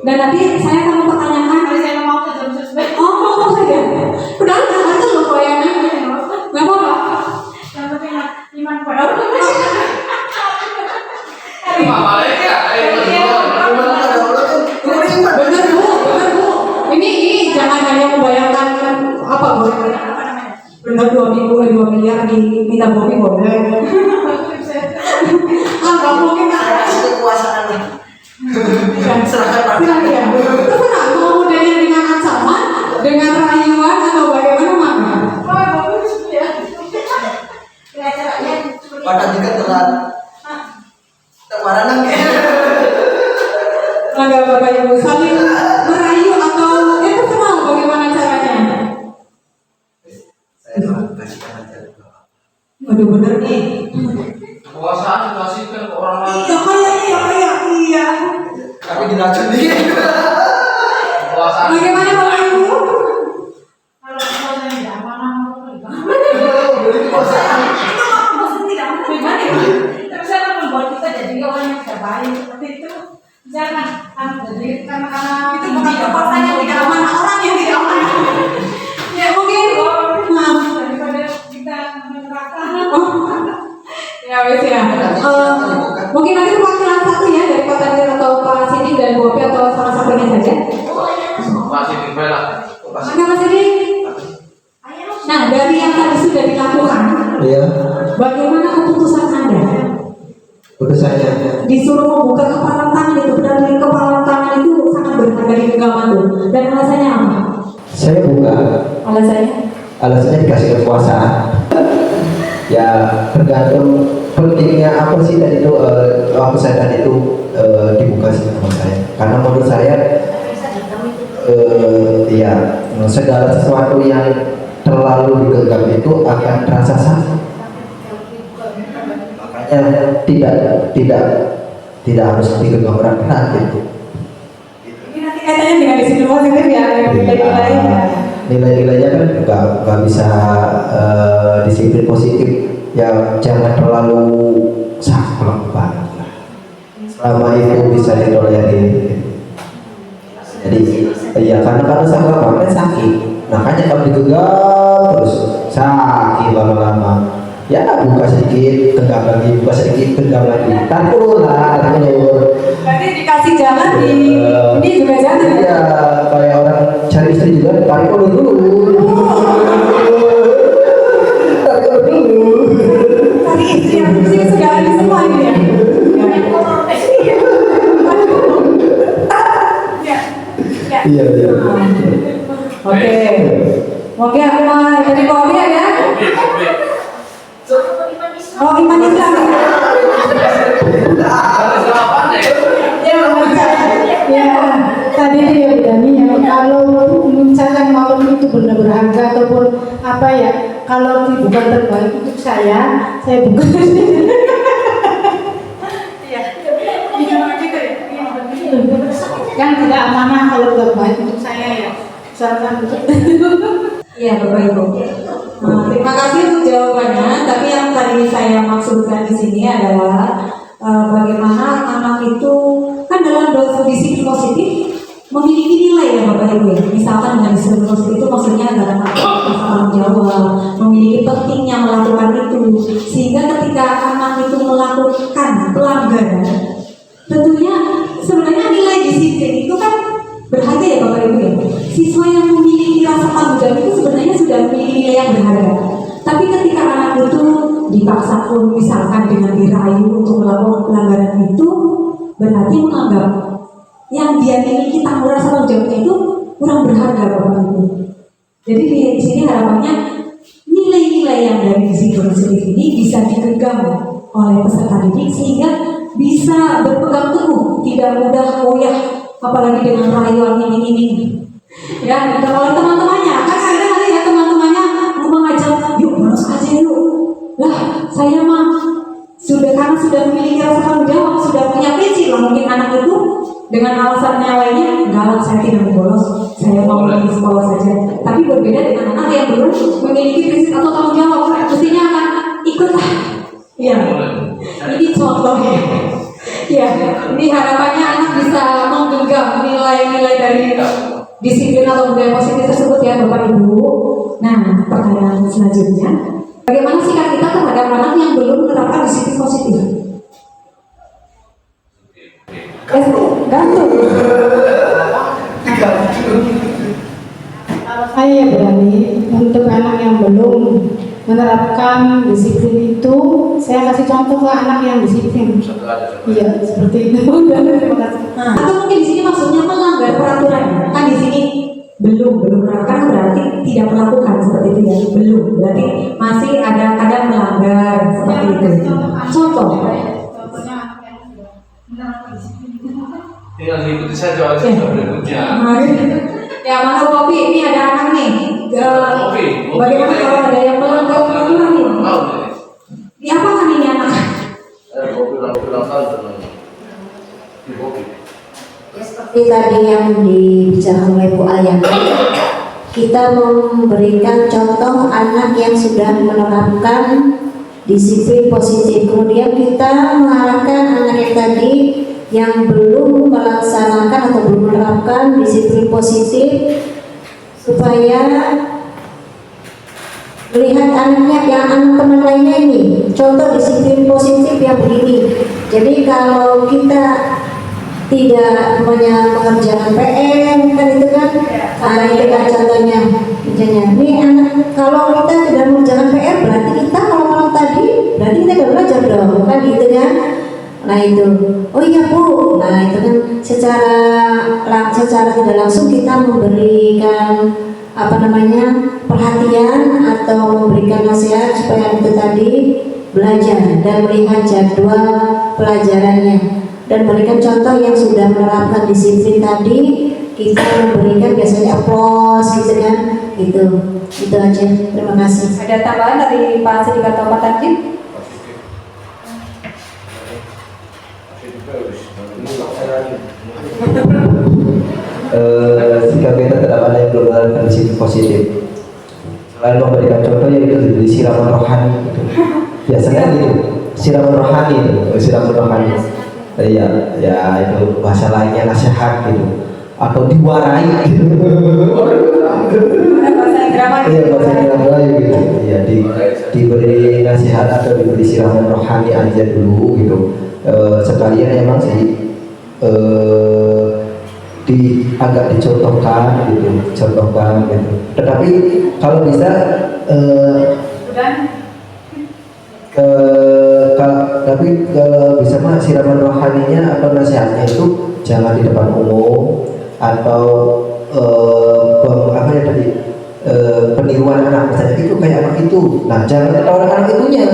Dan nanti saya akan mempertanyakan. Saya mau ke jam sesuai. Oh, mau saja. Padahal nggak ada loh bayangkan. Nggak apa-apa. Yang penting iman pada Allah. Bener bu. Ini jangan hanya membayangkan apa bu? Bener 2 minggu 2 miliar diminta bobi boleh. Nggak mungkin kekuasaan nih. Silakan ya. Terserah mau dengan ancaman, dengan rayuan atau bagaimana maka. Pada juga telat. Kemarin Maka Bapak Ibu saling merayu atau terserah bagaimana caranya. saya kasihkan aja. Waduh bener nih. Kekuasaan dikasihkan ke orang lain. Iya. Tapi diracun dikit. Kekuasaan. Bagaimana Bapak Ibu? Kalau saya tidak amanah, Beli kekuasaan. tapi saya akan membuat kita jadi orang yang tidak baik seperti itu. Jangan jadi karena Itu bukan kekuasaan yang tidak amanah, orang yang tidak amanah. Ya mungkin. Maaf. daripada kita meneraka. Ya wes ya. Mungkin nanti perwakilan satu ya dari Pak Tandir atau Pak Sidik dan Bu Opi atau salah satunya saja. Masih di bela. Maka Pak Sidik. Nah dari yang tadi sudah dilakukan, Iya. bagaimana keputusan Anda? Putusannya. Disuruh membuka kepala tangan itu, dan dari kepala tangan itu sangat berharga di genggaman tuh. Dan alasannya apa? Saya buka. Alasannya? Alasannya dikasih kekuasaan. Ya tergantung pentingnya apa sih tadi itu waktu saya tadi itu dibuka sih sama saya. Karena menurut saya ya segala sesuatu yang terlalu digenggam itu akan terasa sakit. Makanya tidak harus digenggam berat-berat gitu. Ini nanti kaitannya dengan disiplin positif ya, nilai-nilai. Nilai-nilainya kan nggak bisa disiplin positif ya, jangan terlalu saklek banget lah. Selama itu bisa ditolerir. Jadi ya karena kalau saklek banget sakit, makanya kalau digenggam terus sakit lama-lama. Ya buka sedikit, genggam lagi, buka sedikit, genggam lagi. Tantur lah, tantur. Berarti dikasih jalan di ini juga jalan ya? Iya, kayak orang cari istri juga tarik ulur dulu. Tarik ulur dulu. Tadi istri yang sini sudah ada semua ini ya? Ya. Iya, iya. Oke. Oke, aku mau dari kopi ya? Oh, iman Islam. Ya, tadi dia bilang ya, kalau misalnya malam itu benar berharga ataupun apa ya, kalau bukan terbaik untuk saya bukan. Yang tidak amanah kalau terbaik untuk saya ya, Misalkan Iya Bapak Ibu. Terima kasih untuk jawabannya. Tapi yang tadi saya maksudkan di sini adalah bagaimana anak itu kan dalam disiplin positif memiliki nilai ya Bapak Ibu. Misalkan dengan disiplin positif itu maksudnya adalah tanggung jawab, memiliki pentingnya melakukan itu, sehingga ketika anak itu melakukan pelanggaran, tentunya sebenarnya nilai disiplin itu kan berharga ya Bapak Ibu ya. Siswa yang memiliki rasa tanggung jawab itu sebenarnya sudah memiliki nilai yang berharga. Tapi ketika anak itu dipaksa pun misalkan dengan dirayu untuk melakukan pelanggaran itu, berarti menganggap yang dia miliki tanggung rasa tanggung jawabnya itu kurang berharga Bapak Ibu. Jadi di sini harapannya nilai-nilai yang dari disiplin positif ini bisa dipegang oleh peserta didik sehingga bisa berpegang teguh, tidak mudah goyah, apalagi dengan rayuan ini. Ya, kalau teman-temannya, kan kadang ada ya teman-temannya mengajak, yuk bolos aja yuk. Lah, saya mah karena sudah memiliki rasa tanggung jawab, sudah punya prinsip lah. Mungkin anak itu dengan alasannya lainnya, enggak, saya tidak mau bolos, saya mau pergi sekolah saja. Tapi berbeda dengan anak yang belum memiliki prinsip atau tanggung jawab, mestinya akan ikut lah. Ya, ini contohnya. Ya, ini harapannya anak bisa menggenggam nilai-nilai dari disiplin atau budaya positif tersebut ya Bapak Ibu. Nah, pertanyaan selanjutnya, bagaimana sikap kita terhadap anak yang belum menerapkan disiplin positif? Gantung. kalau saya berani untuk anak yang belum menerapkan disiplin itu, saya kasih contoh ke anak yang disiplin. Iya, seperti itu. Terima kasih. Nah, atau mungkin di sini maksudnya melanggar peraturan. Kan di sini belum menerapkan berarti tidak melakukan seperti itu ya. Belum berarti masih ada kadang melanggar seperti itu. Contoh. Contohnya anak yang sudah menerapkan disiplin. Tinggal ikuti saja aja berikutnya. Ya mana kopi ini ada anak nih. Bagaimana kalau ada yang melanggar peraturan ini? Diapakan ini anak? Ya, seperti tadi yang dibicarakan oleh Bu Ayang, kita memberikan contoh anak yang sudah menerapkan disiplin positif. Kemudian kita mengarahkan anak yang tadi yang belum melaksanakan atau belum menerapkan disiplin positif supaya melihat anaknya yang anak teman lainnya ini contoh disiplin positif yang begini. Jadi kalau kita tidak mengerjakan PR kan itu kan, itu kan contohnya. Misalnya, ini anak kalau kita tidak mengerjakan PR berarti kita kalau malam tadi berarti kita tidak belajar dong, kan gitu kan. Nah itu, oh iya Bu, nah itu kan secara tidak langsung kita memberikan perhatian atau memberikan nasihat supaya itu tadi belajar dan melihat jadwal pelajarannya dan berikan contoh yang sudah menerapkan disiplin tadi. Kita memberikan biasanya aplaus gitu kan, itu aja. Terima kasih. Ada tambahan dari Pak Siddiq atau Pak Tanjim? Sikap kita terhadap anak yang belum menerapkan disiplin positif, selain memberikan contoh yaitu diberi siraman rohani gitu. Biasanya gitu, siraman rohani ya itu bahasa lainnya nasihat gitu, atau diwarai gitu. Iya, bahasa Inggris gitu. Ya, diberi nasihat atau diberi siraman rohani aja dulu gitu. Sekalian emang sih agak dicontohkan gitu. Tetapi kalau bisa tapi kalau bisa mah siraman rohaninya atau nasihatnya itu jangan di depan umum atau peniruan anak misalnya itu kayak anak itu. Nah, jangan orang anak itunya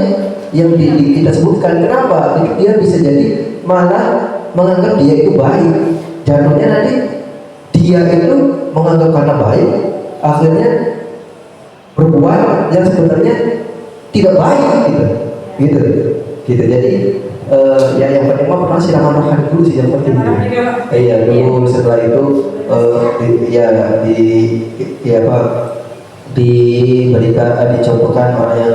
yang kita sebutkan. Kenapa? Dia bisa jadi malah menganggap dia itu baik. Jatuhnya nanti dia itu menganggap karena baik, akhirnya berbuat yang sebenarnya tidak baik gitu. Jadi Ya yang penting mah pernah silakan makan dulu sih yang penting. Iya dulu, setelah itu diberikan dicontohkan orang yang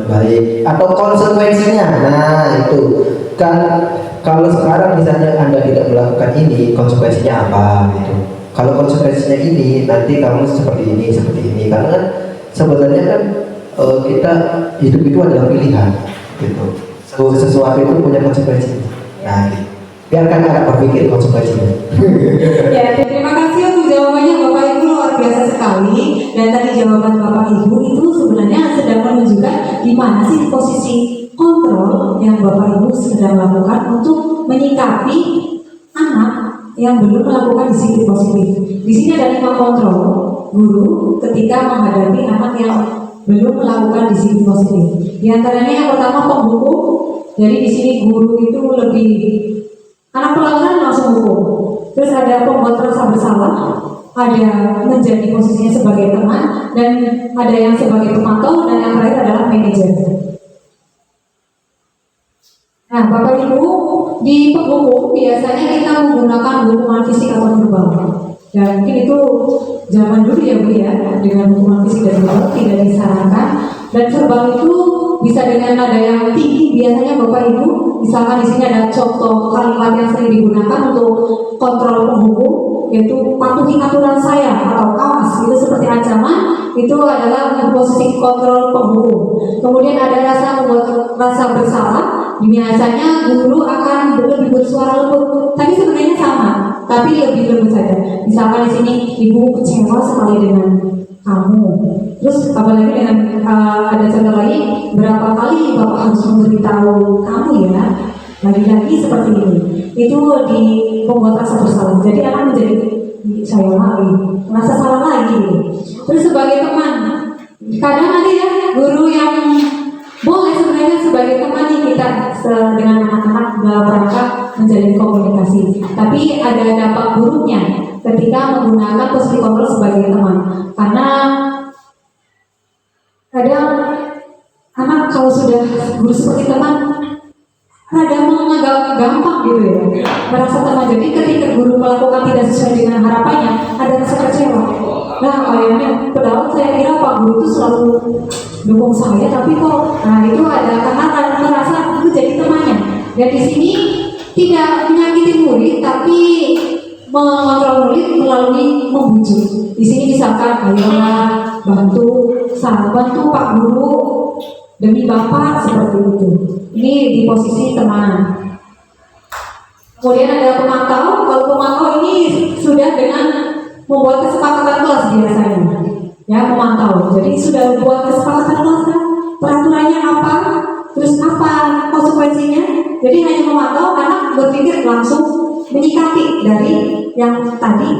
baik atau konsekuensinya. Nah itu kan kalau sekarang misalnya Anda tidak melakukan ini, konsekuensinya apa gitu. Kalau konsekuensinya ini, nanti kamu seperti ini karena kan sebenarnya kan kita hidup itu adalah pilihan gitu. Sesuatu itu punya konsekuensi. Nah gitu. Biarkan anak berpikir konsekuensinya. Ya, terima kasih untuk jawabannya Bapak Ibu, luar biasa sekali. Dan tadi jawaban Bapak Ibu itu sebenarnya sedang menunjukkan di mana sih posisi kontrol yang Bapak Ibu sedang lakukan untuk menyikapi anak yang belum melakukan disiplin positif. Di sini ada 5 kontrol guru ketika menghadapi anak yang belum melakukan disiplin positif. Di antaranya yang pertama penghukum. Jadi di sini guru itu lebih anak pelanggaran langsung hukum. Terus ada pembuat rasa bersalah, ada menjadi posisinya sebagai teman, dan ada yang sebagai pemantau, dan yang terakhir adalah manajer. Nah, Bapak Ibu, di penghukum biasanya kita menggunakan hukuman fisik atau verbal. Dan mungkin itu zaman dulu ya Bu ya, dengan hukuman fisik dan verbal tidak disarankan. Dan verbal itu bisa dengan nada yang tinggi. Biasanya Bapak Ibu, misalkan di sini ada contoh kalimat yang sering digunakan untuk kontrol penghukum, yaitu patuhi aturan saya atau awas, itu seperti ancaman. Itu adalah posisi kontrol penghukum. Kemudian ada membuat rasa bersalah. Biasanya guru akan lebih bersuara lembut, tapi sebenarnya sama, tapi lebih lembut saja. Misalkan di sini ibu kecewa sekali dengan kamu. Terus apalagi dengan ada contoh lagi, berapa kali bapak harus memberitahu kamu ya, lagi-lagi seperti ini. Itu di pembuat rasa bersalah. Jadi akan menjadi saya lagi, merasa salah lagi. Terus sebagai teman, kadang ada ya guru yang boleh sebenarnya sebagai teman nih kita dengan anak-anak dalam rangka menjalin komunikasi. Tapi ada dampak buruknya ketika menggunakan posisi kontrol sebagai teman, karena kadang anak kalau sudah guru seperti teman rada menganggap gampang gitu ya, merasa teman. Jadi ketika guru melakukan tidak sesuai dengan harapannya, ada rasa kecewa. Nah kayaknya padahal saya kira Pak Guru itu selalu dukung saya, tapi kok itu ada karena merasa itu jadi temannya. Dan di sini tidak menyakiti murid, tapi mengontrol murid melalui membujuk. Di sini misalkan, ayolah bantu Pak Guru demi Bapak, seperti itu. Ini di posisi teman. Kemudian ada pemantau. Kalau pemantau ini sudah dengan membuat kesepakatan kelas biasanya. Ya, memantau. Jadi sudah membuat kesepakatan kelas kan? Peraturannya apa? Terus apa konsekuensinya? Jadi hanya memantau, anak berpikir langsung menyikapi dari yang tadi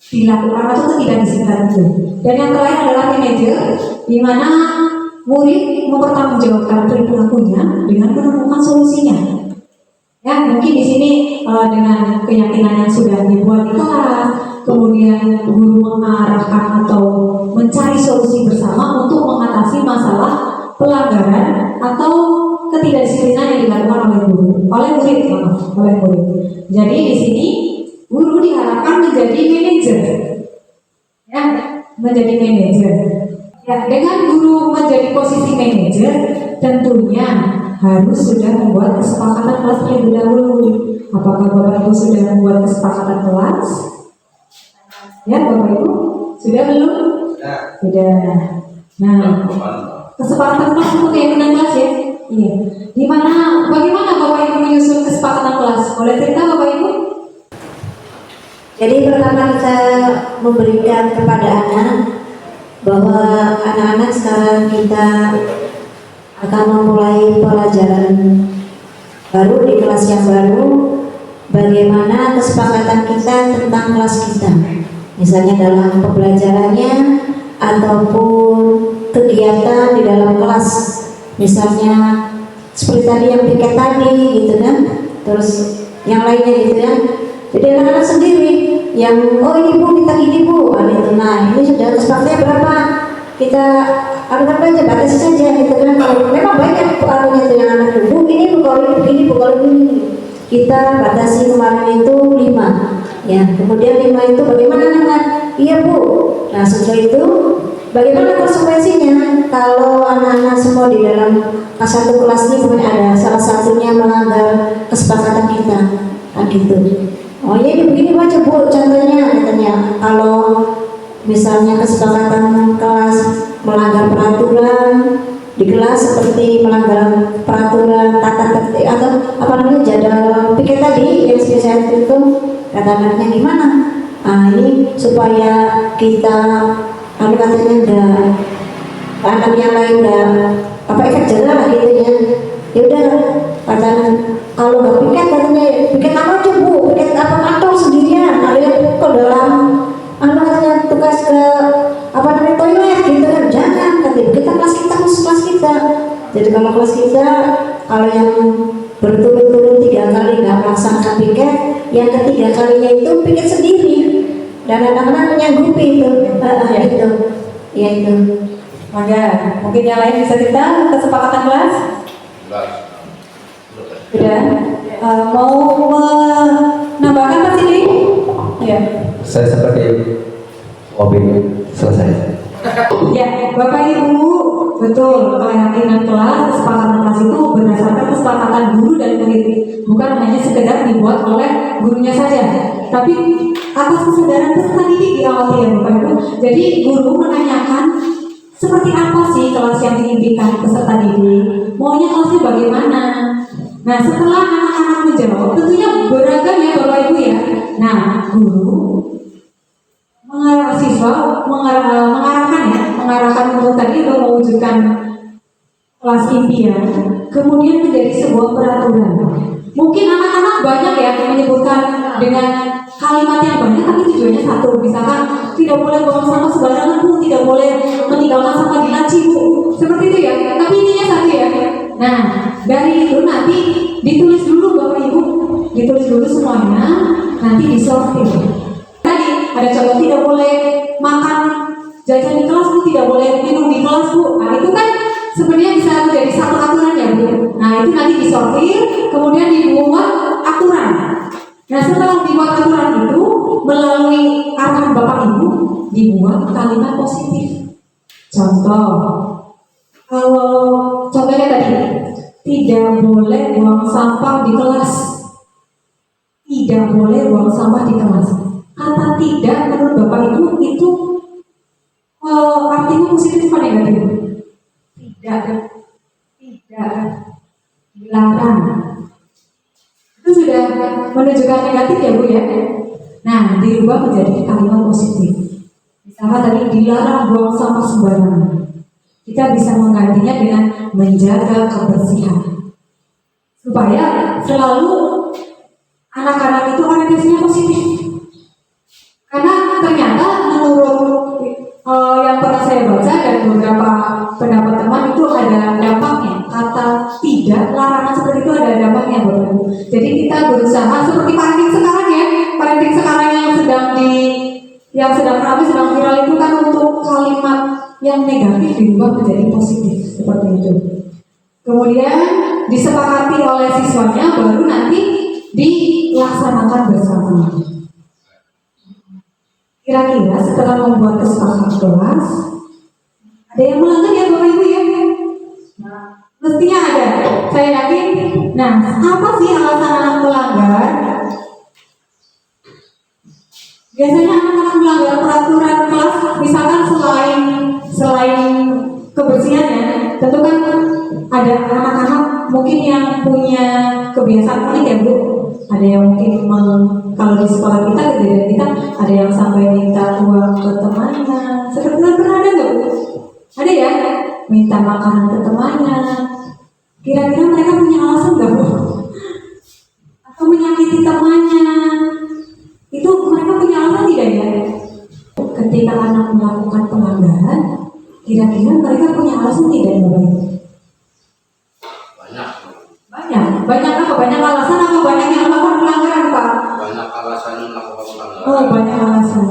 dilakukan atau tidak disiplin itu. Dan yang terakhir adalah manajer, di mana murid mempertanggungjawabkan perilakunya dengan menemukan solusinya. Ya, mungkin di sini dengan keyakinan yang sudah dibuat di kelas, kemudian guru mengarahkan atau mencari solusi bersama untuk mengatasi masalah pelanggaran atau ketidakdisiplinan yang dilakukan oleh murid. Jadi di sini guru diharapkan menjadi manajer, ya, menjadi manajer. Ya, dengan guru menjadi posisi manajer, tentunya harus sudah membuat kesepakatan kelas terlebih dahulu. Apakah Bapak Ibu sudah membuat kesepakatan kelas? Ya, Bapak Ibu sudah belum? Sudah. Nah, kesepakatan kelas untuk keyakinan kelas ya. Iya. Bagaimana Bapak Ibu menyusun kesepakatan kelas? Boleh cerita Bapak Ibu? Jadi pertama kita memberikan kepada anak bahwa anak-anak sekarang kita akan memulai pelajaran baru di kelas yang baru. Bagaimana kesepakatan kita tentang kelas kita, misalnya dalam pembelajarannya ataupun kegiatan di dalam kelas, misalnya seperti tadi yang piket tadi gitu kan, terus yang lainnya gitu kan. Jadi anak-anak sendiri yang ini Bu, kita gini Bu, nah ini sudah kesepakatannya berapa, kita anggap aja batasi saja gitu kan. Kalau memang banyak anunya tuh yang anak bu ini bu kalau ini begini bu kalau ini kita batasi kemarin itu 5 ya, kemudian 5 itu bagaimana anak? Iya bu. Nah setelah itu bagaimana konsekuensinya kalau anak-anak semua di dalam satu kelas ini kemudian ada salah satunya melanggar kesepakatan kita kan gitu. Oh ya begini aja bu contohnya katanya, kalau misalnya kesepakatan kelas melanggar peraturan di kelas seperti melanggar peraturan tata tertib atau apa namanya jadwal pikir tadi yang spesial itu kata anaknya gimana? Nah ini supaya kita katanya enggak anak yang lain enggak apa efek jerah lah gitu ya. Ya udah kata kalau nggak piket katanya piket apa aja bu, piket apa kantor sendirian ada yang ke dalam katanya tugas ke apa namanya toilet gitu kan, jangan katanya kita kelas kita khusus kelas kita. Jadi kalau kelas kita kalau yang berturut-turut 3 kali nggak melaksanakan piket, yang ketiga kalinya itu piket sendiri dan anak-anak menyanggupi itu itu ya itu. Maka mungkin yang lain bisa cerita kesepakatan kelas. Sudah. Mau menambahkan Pak Sidi? Ya. Saya seperti mobil selesai. Ya, Bapak Ibu, betul. Keyakinan kelas, kesepakatan kelas itu berdasarkan kesepakatan guru dan murid, bukan hanya sekedar dibuat oleh gurunya saja, tapi atas kesadaran peserta didik di awal ya Bapak Ibu. Jadi guru menanyakan seperti apa sih kelas yang diimpikan peserta didik, maunya kelasnya bagaimana. Nah setelah anak-anak menjawab, tentunya beragam ya Bapak Ibu ya. Nah guru mengarah siswa mengarahkan untuk tadi untuk mewujudkan kelas impian, kemudian menjadi sebuah peraturan. Mungkin anak-anak banyak ya menyebutkan dengan kalimat yang banyak, tapi tujuannya satu. Misalkan tidak boleh buang sampah sembarangan bu, tidak boleh meninggalkan sampah di laci bu, seperti itu ya. Tapi intinya satu ya. Nah dari itu nanti ditulis dulu Bapak Ibu, ditulis dulu semuanya, nanti disortir. Tadi ada contoh tidak boleh makan jajan di kelas bu, tidak boleh minum di kelas bu. Nah itu kan sebenarnya bisa menjadi satu aturan ya bu. Nah itu nanti disortir, kemudian dibuat aturan. Nah setelah dibuat aturan itu melalui arahan Bapak Ibu dibuat kalimat positif. Contoh, kalau contohnya tadi tidak boleh buang sampah di kelas, tidak boleh buang sampah di kelas. Kata tidak menurut Bapak Ibu itu artinya positif atau negatif? Tidak, dilarang. Itu sudah menunjukkan negatif ya Bu ya. Nah dirubah menjadi kalimat positif. Misalnya tadi dilarang buang sampah sembarangan, kita bisa menggantinya dengan menjaga kebersihan supaya selalu anak-anak itu orientasinya positif. Karena ternyata menurut yang pernah saya baca dan beberapa pendapat teman itu ada dampaknya. Kata tidak, larangan seperti itu ada dampaknya Bapak Ibu. Jadi kita berusaha seperti parenting sekarang ya, parenting sekarang yang sedang ramai, sedang viral itu kan untuk kalimat yang negatif diubah menjadi positif seperti itu. Kemudian disepakati oleh siswanya, baru nanti dilaksanakan bersama. Kira-kira setelah membuat kesepakatan kelas, ada yang melanggar ya Bapak Ibu ya? Mestinya ada, saya yakin. Nah, apa sih alasan anak melanggar? Biasanya anak-anak melanggar peraturan kelas, misalkan selain kebersihannya, tentu kan ada anak-anak mungkin yang punya kebiasaan unik ya Bu. Ada yang mungkin kalau di sekolah kita, kejadian kita, ada yang sampai minta uang ke temannya. Seperti itu pernah ada nggak Bu? Ada ya? Minta makanan ke temannya. Kira-kira mereka punya alasan nggak Bu? Atau menyakiti temannya? Itu mereka punya alasan tidak ya? Ketika anak melakukan pelanggaran, kira-kira mereka punya alasan tidak ya Bapak? Banyak apa? Banyak alasan apa? Banyak yang melakukan pelanggaran Pak? Banyak alasan yang melakukan pelanggaran. Oh banyak alasan.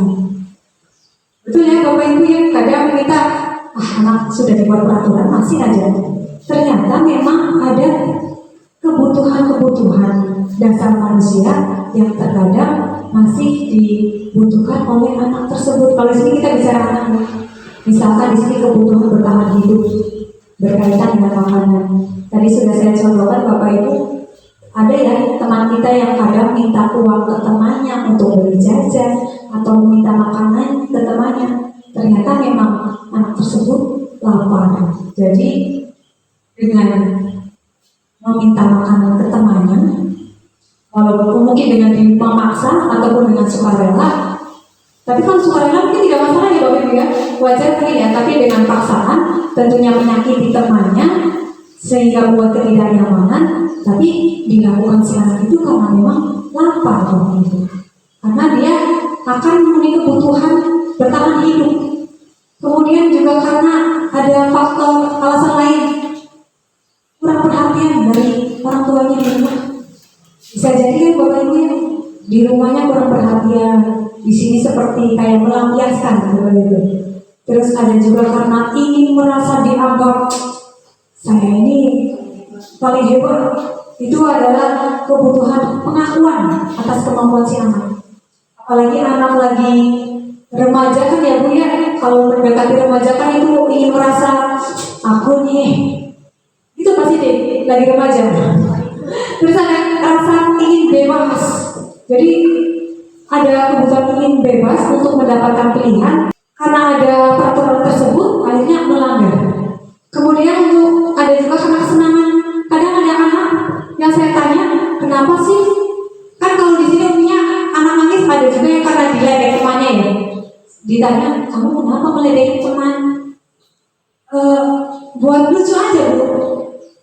Betul ya Bapak Ibu ya, kadang kita anak sudah dibuat peraturan masih aja. Ternyata memang ada kebutuhan-kebutuhan dasar manusia yang terkadang masih dibutuhkan oleh anak tersebut. Kalau di sini kita bicara anak, misalkan di sini kebutuhan bertahan hidup berkaitan dengan makanan. Tadi sudah saya contohkan Bapak Ibu, ada ya teman kita yang kadang minta uang ke temannya untuk beli jajan atau minta makanan ke temannya. Ternyata memang anak tersebut lapar. Jadi dengan meminta makanan ke temannya, walaupun mungkin dengan memaksa ataupun dengan sukarela, tapi kalau sukarela mungkin tidak masalah ya Bapak Ibu ya, wajar kali ya. Tapi dengan paksaan tentunya menyakiti temannya sehingga buat ketidaknyamanan. Tapi dilakukan si anak itu karena memang lapar Bapak Ibu, karena dia akan memenuhi kebutuhan bertahan hidup. Kemudian juga karena ada faktor alasan lain, kurang perhatian dari orang tuanya di rumah. Bisa jadi kan Bapak Ibu ya, di rumahnya kurang perhatian, di sini seperti kayak melampiaskan Bapak Ibu. Terus ada juga karena ingin merasa dianggap saya ini paling hebat. Itu adalah kebutuhan pengakuan atas kemampuan si anak. Apalagi anak lagi remaja kan ya Bu ya, kalau mendekati remaja kan itu ingin merasa aku nih, itu pasti deh lagi remaja. Terus ada rasa ingin bebas. Jadi ada kebutuhan ingin bebas untuk mendapatkan pilihan. Karena ada peraturan tersebut, akhirnya melanggar. Kemudian untuk ada juga karena kesenangan. Kadang ada anak yang saya tanya, kenapa sih? Kan kalau di sini umumnya anak nangis ada juga yang karena diledek temannya ya. Ditanya, kamu kenapa meledek teman? Buat lucu aja Bu.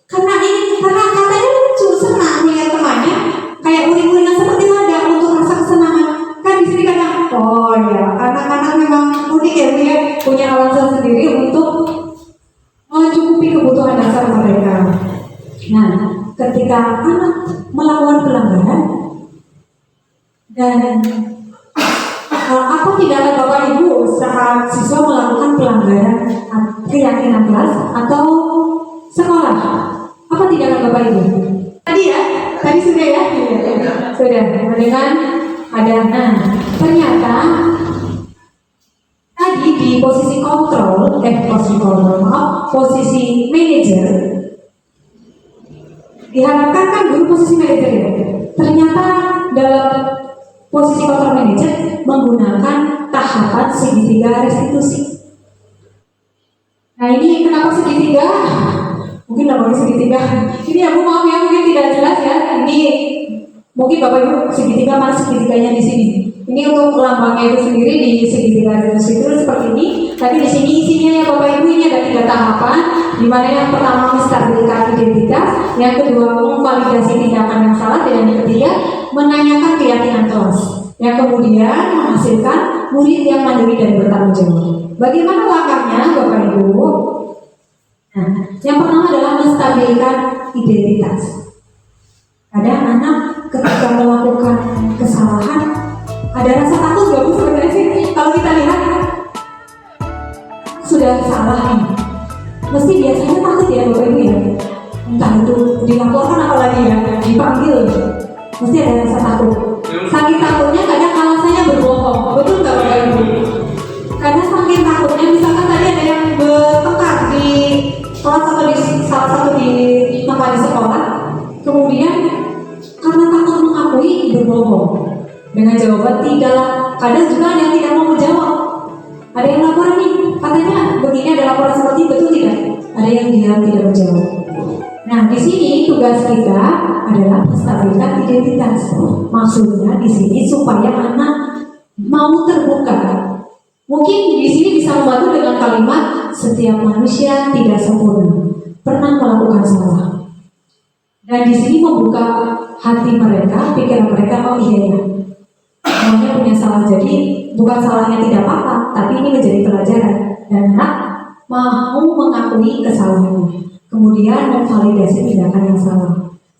Karena katanya lucu, senang melihat temannya kayak uring-uringan seperti ada untuk rasa kesenangan. Kan di sini kadang, oh ya, anak-anak memang unik ya Bu ya, punya alasan sendiri untuk mencukupi kebutuhan dasar mereka. Nah, ketika anak melakukan pelanggaran dan apa tindakan Bapak Ibu saat siswa melakukan pelanggaran keyakinan kelas atau sekolah? Apa tindakan Bapak Ibu? Tadi sudah ya? Sudah. Dengan ada, ternyata tadi di posisi posisi manajer, diharapkan kan guru posisi manajer ya. Ternyata dalam posisi kontrol manajer menggunakan tahapan segitiga restitusi. Nah ini kenapa segitiga? Mungkin namanya segitiga. Ini aku maaf ya, mungkin tidak jelas ya. Ini mungkin Bapak Ibu segitiga, mana segitiganya di sini. Ini untuk lambangnya itu sendiri di segitiga restitusi itu seperti ini. Tapi di sini isinya ya Bapak Ibu, ini ada 3 tahapan. Di mana yang pertama menstabilkan identitas, yang kedua memvalidasi tindakan yang salah, dan yang ketiga menanyakan keyakinan kelas. Yang kemudian menghasilkan murid yang mandiri dan bertanggung jawab. Bagaimana langkahnya Bapak Ibu? Nah, yang pertama adalah menstabilkan identitas. Kadang anak ketika melakukan kesalahan ada rasa takut gak Bu sebenarnya sih? Kalau kita lihat sudah salah nih, mesti biasanya takut ya Bapak Ibu ya. Entah itu dilaporkan apalagi ya, dipanggil, mesti ada rasa takut. Saking takutnya kadang alasannya berbohong, betul nggak Bapak Ibu? Karena saking takutnya, misalkan tadi ada yang bertengkar di kelas atau di salah satu di tempat di sekolah, kemudian karena takut mengakui berbohong dengan jawaban tidaklah. Kadang juga ada yang tidak mau menjawab. Ada yang laporan nih, katanya begini, ada laporan seperti betul tidak? Ada yang diam tidak menjawab. Nah di sini tugas kita adalah menstabilkan identitas. Maksudnya di sini supaya anak mau terbuka. Mungkin di sini bisa membantu dengan kalimat setiap manusia tidak sempurna, pernah melakukan salah. Dan di sini membuka hati mereka, pikiran mereka, oh iya ya, semuanya punya salah. Jadi bukan salahnya tidak apa-apa, tapi ini menjadi pelajaran. Dan anak mau mengakui kesalahannya, kemudian memvalidasi tindakan yang salah.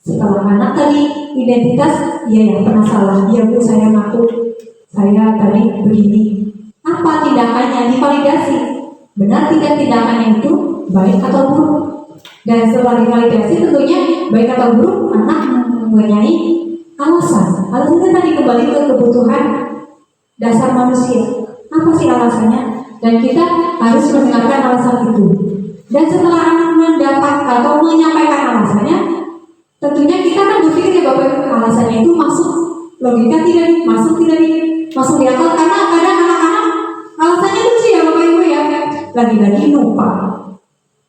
Setelah anak tadi identitas, iya ya pernah salah, iya Bu saya ngaku, saya tadi begini. Apa tindakannya? Divalidasi. benar tidak tindakannya itu baik atau buruk. Dan setelah divalidasi tentunya baik atau buruk anak mempunyai alasan. Alasannya tadi kembali ke kebutuhan dasar manusia. Apa sih alasannya? Dan kita harus mendengarkan alasan itu. Dan setelah anak mendapat atau menyampaikan alasannya, tentunya kita kan berpikir ya Bapak Ibu, alasannya itu masuk logika tidak nih, masuk tidak nih, masuk di akal. Karena kadang anak-anak alasannya lucu ya Bapak Ibu ya, lagi-lagi lupa.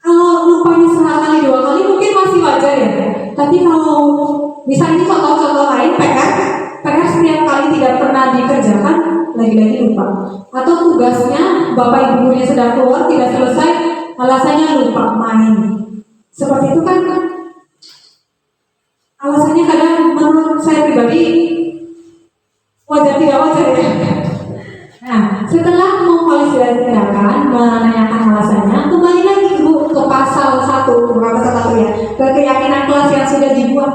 Kalau lupanya sekali dua kali mungkin masih wajar ya. Tapi kalau misalnya contoh-contoh lain PR setiap kali tidak pernah dikerjakan, lagi-lagi lupa. Atau tugasnya Bapak Ibu gurunya sedang keluar tidak selesai, alasannya lupa main. Seperti itu kan alasannya kadang menurut saya pribadi wajar tidak wajar ya. Nah, setelah memvalidasi tindakan, menanyakan alasannya, kembali lagi Bu ke pasal 1 ya, ke keyakinan kelas yang sudah dibuat.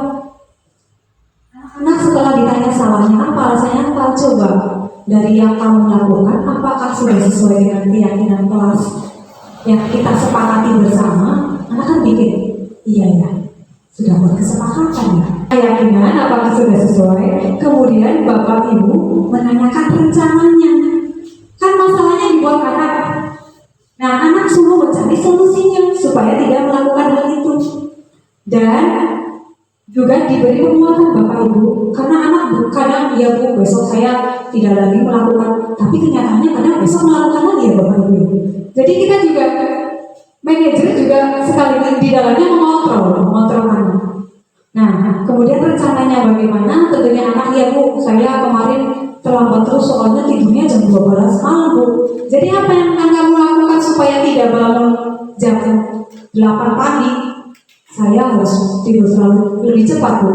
Anak-anak setelah ditanya salahnya apa, alasannya apa, coba dari yang kamu lakukan, apakah sudah sesuai dengan keyakinan kelas yang kita sepakati bersama? Anak kan bikin, iya ya, sudah buat kesepakatan ya. Keyakinan apakah sudah sesuai? Kemudian Bapak Ibu menanyakan rencananya. Kan masalahnya dibuat anak. Nah, anak suruh mencari solusinya supaya tidak melakukan hal itu. Dan juga diberi penguatan Bapak Ibu, karena anak kadang ya Bu, besok saya tidak lagi melakukan, tapi kenyataannya kadang besok melakukan lagi ya Bapak Ibu. Jadi kita juga manajer juga sekaligus di dalamnya mengontrol anak. Nah, kemudian rencananya bagaimana? Tentunya anak ya Bu, saya kemarin terlambat terus soalnya tidurnya jam 12 malam Bu. Jadi apa yang akan kamu lakukan supaya tidak bangun jam 8 pagi? Saya harus tidur selalu lebih cepat Bu.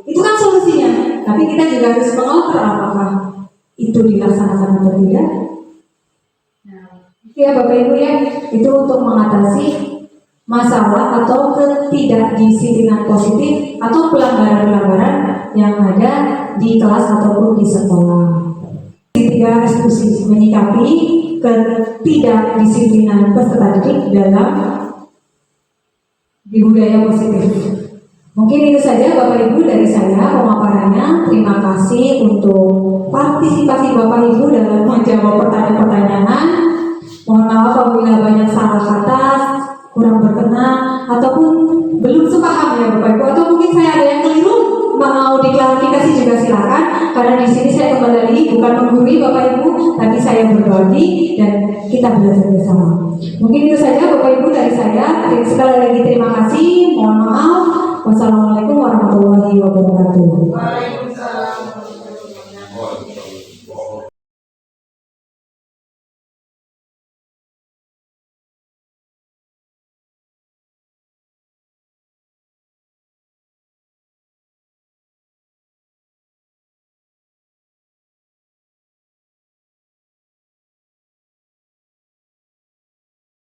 Itu kan solusinya. Tapi kita juga harus mengontrol apakah itu dilaksanakan atau tidak. Nah, ya Bapak Ibu ya, itu untuk mengatasi masalah atau ketidakdisiplinan positif atau pelanggaran-pelanggaran yang ada di kelas ataupun di sekolah. Ketiga, restitusi menyikapi ketidakdisiplinan peserta didik dalam budaya positif. Mungkin itu saja Bapak Ibu dari saya pemaparannya. Terima kasih untuk partisipasi Bapak Ibu dalam menjawab pertanyaan-pertanyaan. Mohon maaf apabila banyak salah kata, kurang berkenan, ataupun belum sepaham ya Bapak Ibu, atau mungkin saya ada yang keliru mau diklarifikasi juga silakan. Karena di sini saya kembali lagi bukan menggurui Bapak Ibu, tapi saya berbagi dan kita belajar bersama. Mungkin itu saja Bapak Ibu dari saya. Sekali lagi terima kasih. Mohon maaf. Wassalamualaikum warahmatullahi wabarakatuh.